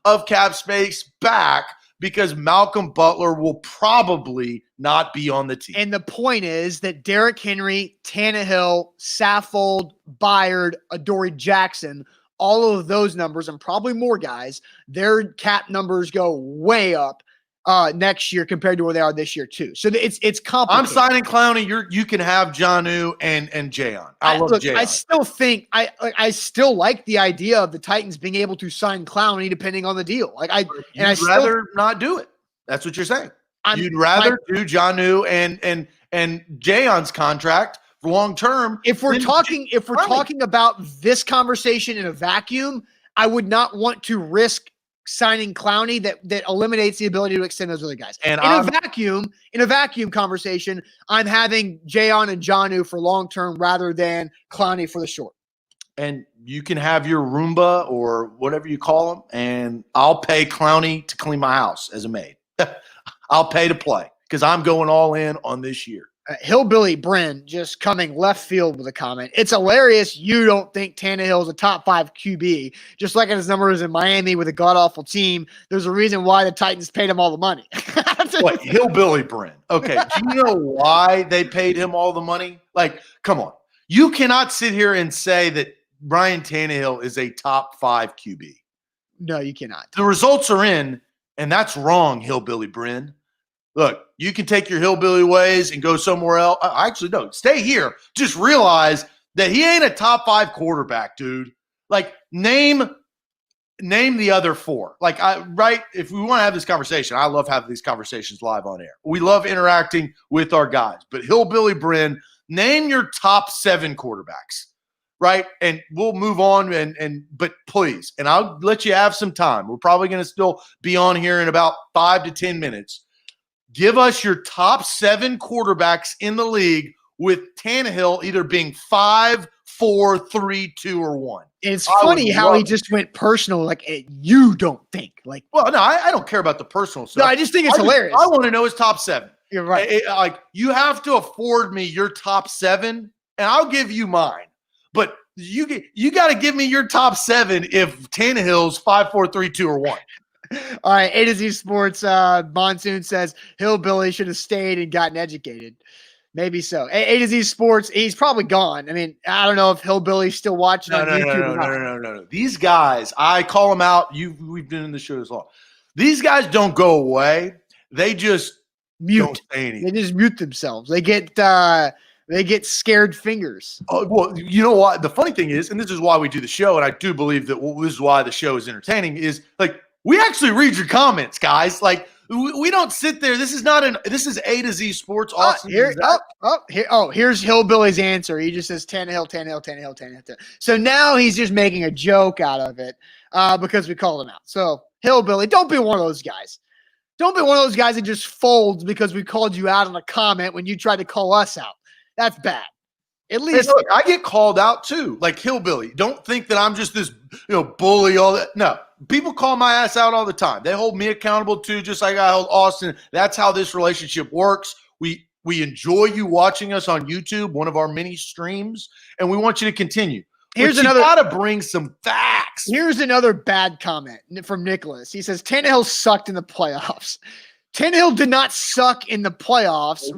of cap space back because Malcolm Butler will probably not be on the team. And the point is that Derrick Henry, Tannehill, Saffold, Byard, Adoree Jackson, all of those numbers and probably more guys, their cap numbers go way up next year compared to where they are this year too. So it's complicated. I'm signing Clowney. You can have Jonnu and Jayon. I love Jayon. I still think I still like the idea of the Titans being able to sign Clowney depending on the deal. I'd rather not do it. That's what you're saying. You'd rather do Jonnu and Jayon's contract for long term. If we're talking about this conversation in a vacuum, I would not want to risk signing Clowney that eliminates the ability to extend those other guys. And in a vacuum conversation, I'm having Jayon and Jonnu for long term rather than Clowney for the short. And you can have your Roomba or whatever you call them, and I'll pay Clowney to clean my house as a maid. I'll pay to play because I'm going all in on this year. Hillbilly Brynn just coming left field with a comment. It's hilarious you don't think Tannehill is a top 5 QB, just like his numbers in Miami with a god-awful team. There's a reason why the Titans paid him all the money. What, Hillbilly Brynn? Okay, do you know why they paid him all the money? Like, come on. You cannot sit here and say that Ryan Tannehill is a top 5 QB. No, you cannot. The results are in, and that's wrong, Hillbilly Brynn. Look, you can take your hillbilly ways and go somewhere else. Actually, no, stay here. Just realize that he ain't a top 5 quarterback, dude. Like, name the other 4. Like, if we want to have this conversation, I love having these conversations live on air. We love interacting with our guys. But Hillbilly Brynn, name your top 7 quarterbacks, right? And we'll move on. But please, and I'll let you have some time. We're probably going to still be on here in about 5 to 10 minutes. Give us your top 7 quarterbacks in the league with Tannehill either being 5, 4, 3, 2, or 1. It's funny how he just went personal, like you don't think. Like, well, no, I don't care about the personal stuff. No, I just think it's hilarious. I want to know his top 7. You're right. Like, you have to afford me your top 7, and I'll give you mine. But you got to give me your top 7 if Tannehill's 5, 4, 3, 2, or 1. All right, A to Z Sports. Monsoon says Hillbilly should have stayed and gotten educated. Maybe so. A to Z Sports, he's probably gone. I mean, I don't know if Hillbilly's still watching on YouTube. No. These guys, I call them out. We've been in the show this long. These guys don't go away. They just don't say anything. They just mute themselves. They get scared fingers. Well, you know what? The funny thing is, and this is why we do the show, and I do believe that this is why the show is entertaining, is like we actually read your comments, guys. Like, we don't sit there. This is A to Z Sports. Austin. Here's Hillbilly's answer. He just says Tannehill. So now he's just making a joke out of it because we called him out. So Hillbilly, don't be one of those guys. Don't be one of those guys that just folds because we called you out on a comment when you tried to call us out. That's bad. At least look, I get called out too, like Hillbilly. Don't think that I'm just this, bully. All that. No, people call my ass out all the time. They hold me accountable too, just like I hold Austin. That's how this relationship works. We enjoy you watching us on YouTube, one of our mini streams, and we want you to continue. You got to bring some facts. Here's another bad comment from Nicholas. He says Tannehill sucked in the playoffs. Tannehill did not suck in the playoffs.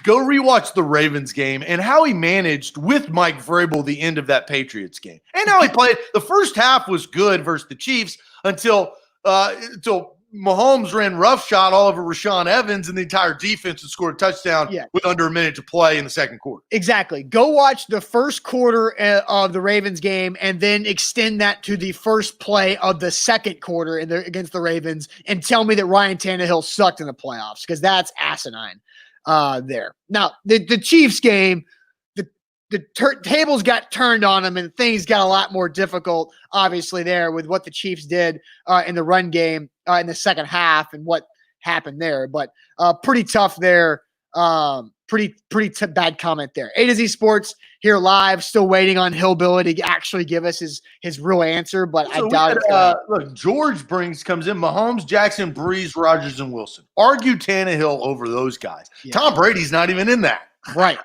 Go rewatch the Ravens game and how he managed with Mike Vrabel the end of that Patriots game. And how he played. The first half was good versus the Chiefs until Mahomes ran roughshod all over Rashaan Evans and the entire defense and scored a touchdown with under a minute to play in the second quarter. Exactly. Go watch the first quarter of the Ravens game and then extend that to the first play of the second quarter against the Ravens and tell me that Ryan Tannehill sucked in the playoffs, because that's asinine there. Now, the Chiefs game, the tables got turned on him and things got a lot more difficult, obviously, there with what the Chiefs did in the run game in the second half and what happened there. But pretty tough there. Pretty bad comment there. A to Z Sports here live, still waiting on Hillbilly to actually give us his real answer, but I doubt it. Look, George comes in. Mahomes, Jackson, Breeze, Rodgers, and Wilson. Argue Tannehill over those guys. Yeah. Tom Brady's not even in that. Right.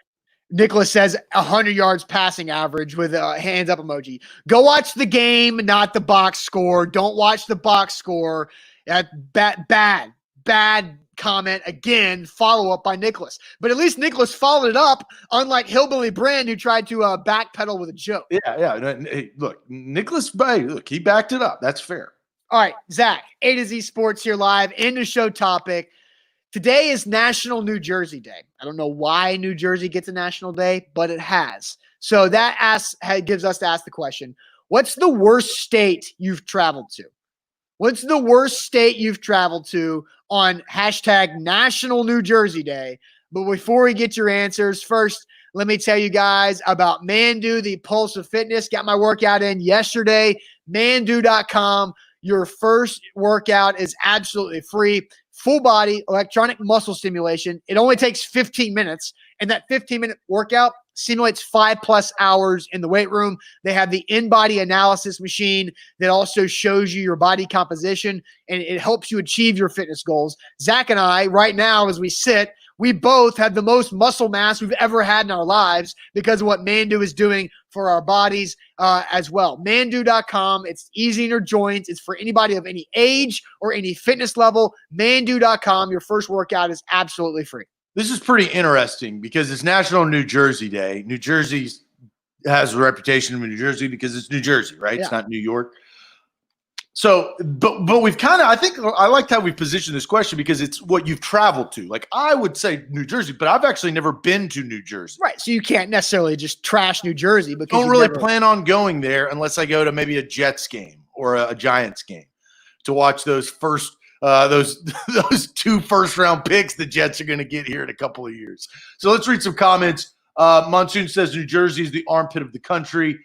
Nicholas says 100 yards passing average with a hands up emoji. Go watch the game, not the box score. Don't watch the box score. Bad comment again. Follow up by Nicholas. But at least Nicholas followed it up, unlike Hillbilly Brynn, who tried to backpedal with a joke. Yeah. Hey, look, Nicholas Bay, he backed it up. That's fair. All right, Zach, A to Z Sports here live. End of show topic. Today is National New Jersey Day. I don't know why New Jersey gets a national day, but it has. So that gives us to ask the question, what's the worst state you've traveled to? What's the worst state you've traveled to on hashtag National New Jersey Day? But before we get your answers, first, let me tell you guys about Mandu, the Pulse of Fitness. Got my workout in yesterday. Mandu.com. Your first workout is absolutely free. Full body electronic muscle stimulation. It only takes 15 minutes, and that 15-minute workout simulates 5+ hours in the weight room. They have the in-body analysis machine that also shows you your body composition, and it helps you achieve your fitness goals. Zach and I, right now, as we sit, we both have the most muscle mass we've ever had in our lives because of what Mandu is doing for our bodies as well. Mandu.com. It's easy in your joints. It's for anybody of any age or any fitness level. Mandu.com. Your first workout is absolutely free. This is pretty interesting because it's National New Jersey Day. New Jersey has a reputation in New Jersey because it's New Jersey, right? Yeah. It's not New York. So, but we've I think I liked how we positioned this question because it's what you've traveled to. Like, I would say New Jersey, but I've actually never been to New Jersey. Right. So you can't necessarily just trash New Jersey because don't really plan on going there unless I go to maybe a Jets game or a Giants game to watch those those 2 first-round picks the Jets are going to get here in a couple of years. So let's read some comments. Monsoon says New Jersey is the armpit of the country.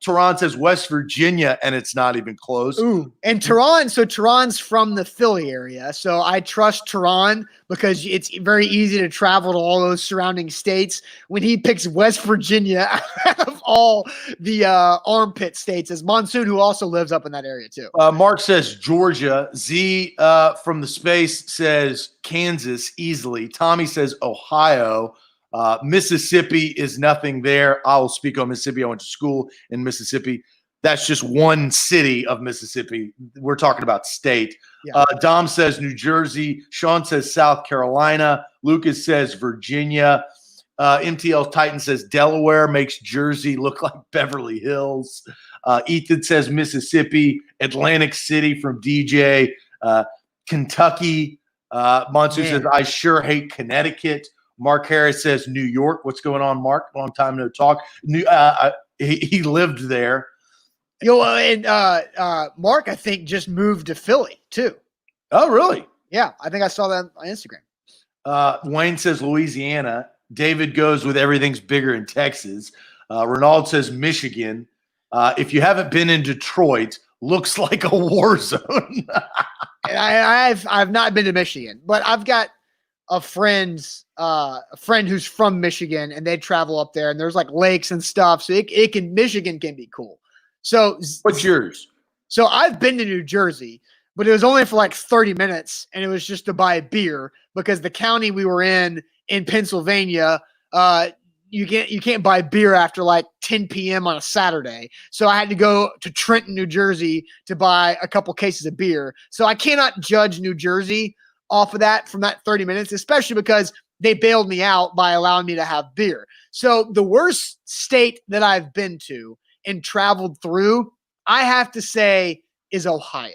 Tehran says West Virginia, and it's not even close. Ooh, and Tehran. So Tehran's from the Philly area. So I trust Tehran because it's very easy to travel to all those surrounding states. When he picks West Virginia out of all the armpit states, as Monsoon, who also lives up in that area too. Mark says Georgia. Z from the space says Kansas easily. Tommy says Ohio. Mississippi is nothing there. I will speak on Mississippi. I went to school in Mississippi. That's just one city of Mississippi. We're talking about state. Yeah. Dom says New Jersey. Sean says South Carolina. Lucas says Virginia. MTL Titan says Delaware makes Jersey look like Beverly Hills. Ethan says Mississippi. Atlantic City from DJ. Kentucky. Monsoon says I sure hate Connecticut. Mark Harris says New York. What's going on, Mark? Long time no talk. He lived there. And Mark, I think, just moved to Philly too. Oh, really? Yeah, I think I saw that on Instagram. Wayne says Louisiana. David goes with everything's bigger in Texas. Ronald says Michigan. If you haven't been in Detroit, looks like a war zone. And I've not been to Michigan, but I've got a friend who's from Michigan, and they travel up there, and there's like lakes and stuff. So Michigan can be cool. So what's yours? So I've been to New Jersey, but it was only for like 30 minutes, and it was just to buy a beer because the county we were in Pennsylvania, you can't buy beer after like 10 p.m. on a Saturday. So I had to go to Trenton, New Jersey to buy a couple cases of beer. So I cannot judge New Jersey off of that from that 30 minutes, especially because they bailed me out by allowing me to have beer. So the worst state that I've been to and traveled through, I have to say, is Ohio.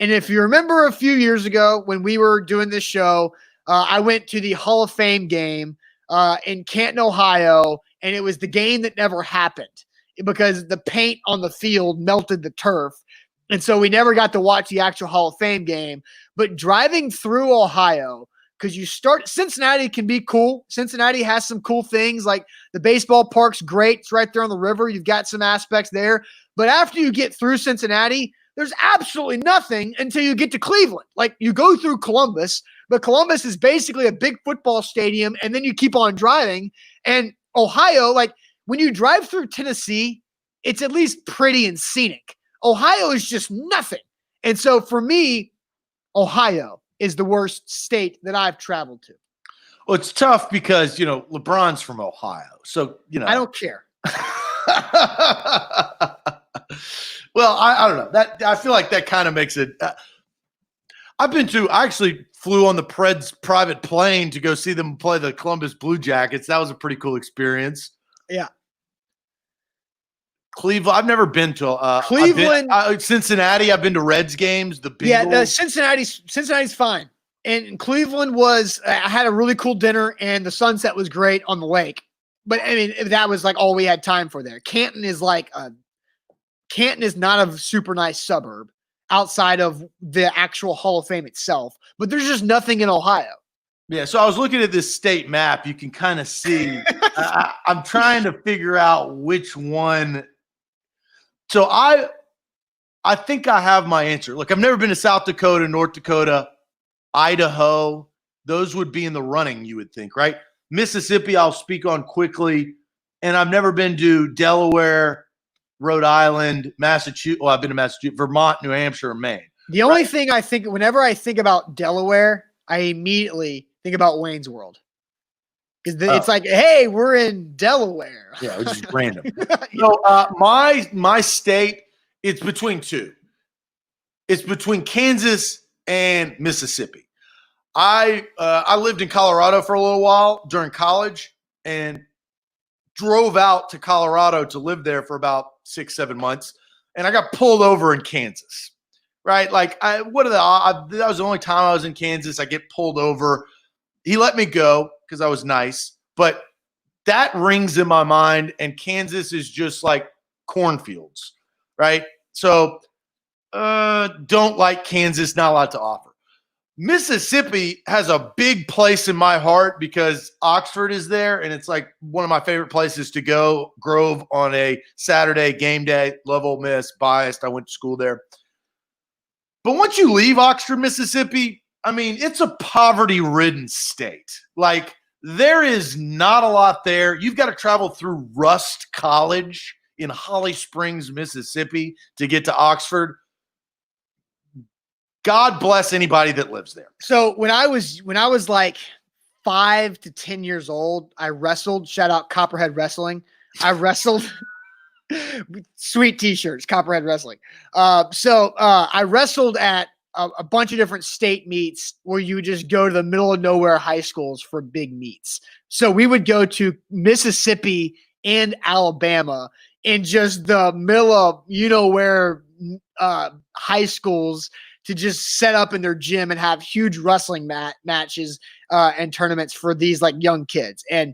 And if you remember a few years ago when we were doing this show, I went to the Hall of Fame game in Canton, Ohio, and it was the game that never happened because the paint on the field melted the turf. And so we never got to watch the actual Hall of Fame game. But driving through Ohio, because Cincinnati can be cool. Cincinnati has some cool things, like the baseball park's great. It's right there on the river. You've got some aspects there. But after you get through Cincinnati, there's absolutely nothing until you get to Cleveland. Like, you go through Columbus, but Columbus is basically a big football stadium, and then you keep on driving. And Ohio, like, when you drive through Tennessee, it's at least pretty and scenic. Ohio is just nothing. And so for me, Ohio is the worst state that I've traveled to. Well, it's tough because, LeBron's from Ohio. So, I don't care. Well, I don't know. That I feel like that kind of makes it. I actually flew on the Preds private plane to go see them play the Columbus Blue Jackets. That was a pretty cool experience. Yeah. Cleveland. I've never been to Cleveland. Cincinnati. I've been to Reds games. The Bengals. Yeah, Cincinnati's fine. And Cleveland I had a really cool dinner, and the sunset was great on the lake. But I mean, that was like all we had time for there. Canton is not a super nice suburb outside of the actual Hall of Fame itself. But there's just nothing in Ohio. Yeah, so I was looking at this state map. You can kind of see. I'm trying to figure out which one. So I think I have my answer. Look, I've never been to South Dakota, North Dakota, Idaho. Those would be in the running, you would think, right? Mississippi, I'll speak on quickly. And I've never been to Delaware, Rhode Island, Massachusetts. Well, I've been to Massachusetts, Vermont, New Hampshire, and Maine. The only thing I think, whenever I think about Delaware, I immediately think about Wayne's World. It's like, hey, we're in Delaware. Yeah, it's just random. So my state, it's between two. It's between Kansas and Mississippi. I lived in Colorado for a little while during college and drove out to Colorado to live there for about 6-7 months. And I got pulled over in Kansas, right? Like, that was the only time I was in Kansas. I get pulled over. He let me go because I was nice, but that rings in my mind. And Kansas is just like cornfields, right? So don't like Kansas, not a lot to offer. Mississippi has a big place in my heart because Oxford is there, and it's like one of my favorite places to go. Grove on a Saturday game day. Love Ole Miss, biased. I went to school there. But once you leave Oxford, Mississippi, I mean, it's a poverty-ridden state. Like, there is not a lot there. You've got to travel through Rust College in Holly Springs, Mississippi to get to Oxford. God bless anybody that lives there. So when I was like 5 to 10 years old, I wrestled. Shout out Copperhead Wrestling. I wrestled. Sweet t-shirts, Copperhead Wrestling. I wrestled at a bunch of different state meets where you would just go to the middle of nowhere high schools for big meets. So we would go to Mississippi and Alabama in just the middle of where high schools to just set up in their gym and have huge wrestling matches and tournaments for these like young kids. And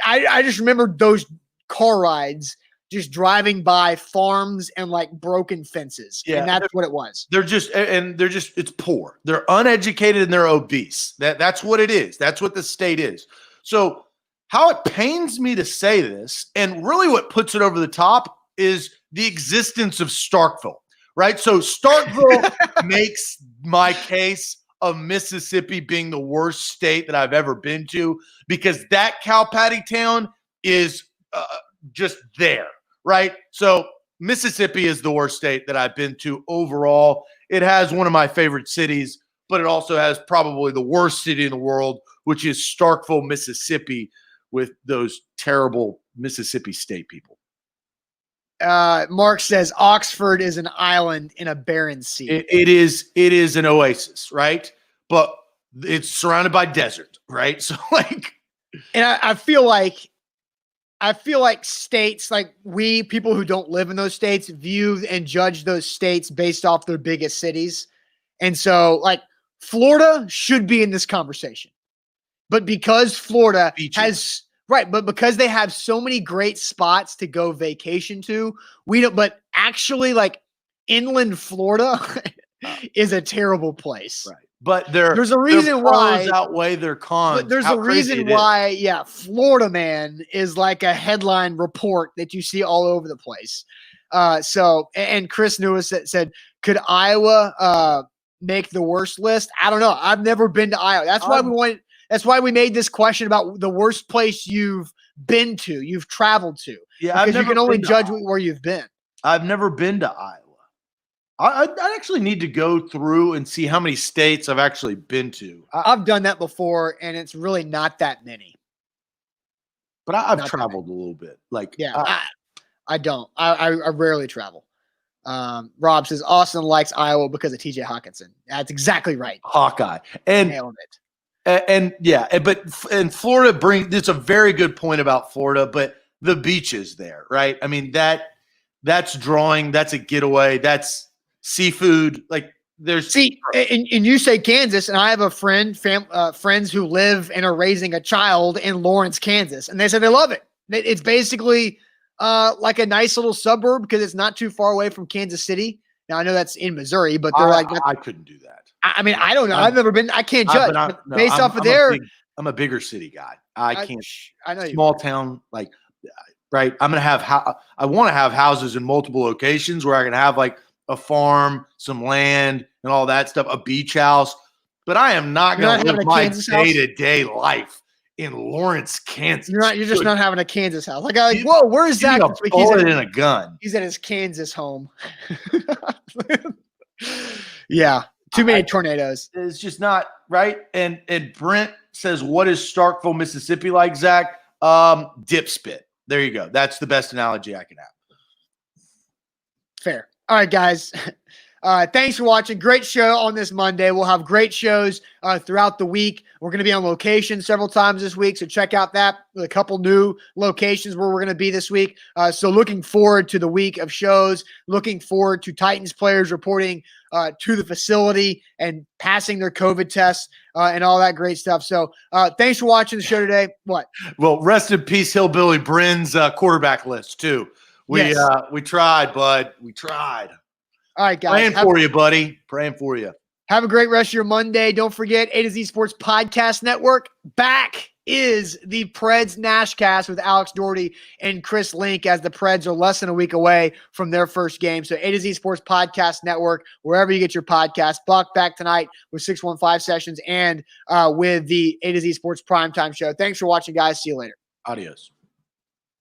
I just remember those car rides just driving by farms and like broken fences. Yeah, and that's what it was. It's poor. They're uneducated and they're obese. That's what it is. That's what the state is. So how it pains me to say this, and really what puts it over the top, is the existence of Starkville. Right. So Starkville makes my case of Mississippi being the worst state that I've ever been to, because that cow patty town is just there. Right. So Mississippi is the worst state that I've been to overall. It has one of my favorite cities, but it also has probably the worst city in the world, which is Starkville, Mississippi, with those terrible Mississippi State people. Mark says Oxford is an island in a barren sea. It is an oasis, right? But it's surrounded by desert, right? So like, and I feel like states, like people who don't live in those states, view and judge those states based off their biggest cities. And so like Florida should be in this conversation, but because Florida has but because they have so many great spots to go vacation to, we don't. But actually, like inland Florida is a terrible place. Right. But there's a reason why outweigh their cons. But there's a reason why, Florida man is like a headline report that you see all over the place. And Chris Lewis said, could Iowa make the worst list? I don't know. I've never been to Iowa. That's why we made this question about the worst place you've been to, you've traveled to. Yeah, because you can only judge where you've been. I've never been to Iowa. I actually need to go through and see how many states I've actually been to. I've done that before, and it's really not that many. But I've traveled a little bit. Like, I don't. I rarely travel. Rob says Austin likes Iowa because of TJ Hawkinson. That's exactly right. Hawkeye. Nailed it. But Florida it's a very good point about Florida, but the beaches there, right? I mean, that's drawing, that's a getaway, that's seafood. Like and you say Kansas, and I have a friends who live and are raising a child in Lawrence, Kansas, and they said they love it. It's basically like a nice little suburb because it's not too far away from Kansas City. Now I know that's in Missouri, but they're I couldn't do that. I mean, I don't know. I've never been. I can't judge. I'm a bigger city guy. I can't. I know. Small town, like, right. I want to have houses in multiple locations where I can have like a farm, some land, and all that stuff. A beach house, but I am not going to live my day-to-day life in Lawrence, Kansas. You're just not having a Kansas house. Like, whoa, where is Zach? He's in a gun. He's at his Kansas home. Yeah. Too many tornadoes. It's just not right. And Brent says, what is Starkville, Mississippi like, Zach? Dip spit. There you go. That's the best analogy I can have. Fair. All right, guys. Thanks for watching. Great show on this Monday. We'll have great shows throughout the week. We're going to be on location several times this week, so check out that. A couple new locations where we're going to be this week. So looking forward to the week of shows. Looking forward to Titans players reporting to the facility and passing their COVID tests and all that great stuff. So thanks for watching the show today. What? Well, rest in peace, Hillbilly Brynn's quarterback list too. We tried, bud. We tried. All right, guys. Praying for you, buddy. Praying for you. Have a great rest of your Monday. Don't forget, A to Z Sports Podcast Network. Back is the Preds Nashcast with Alex Doherty and Chris Link, as the Preds are less than a week away from their first game. So A to Z Sports Podcast Network, wherever you get your podcast. Buck back tonight with 615 Sessions and with the A to Z Sports Primetime Show. Thanks for watching, guys. See you later. Adios.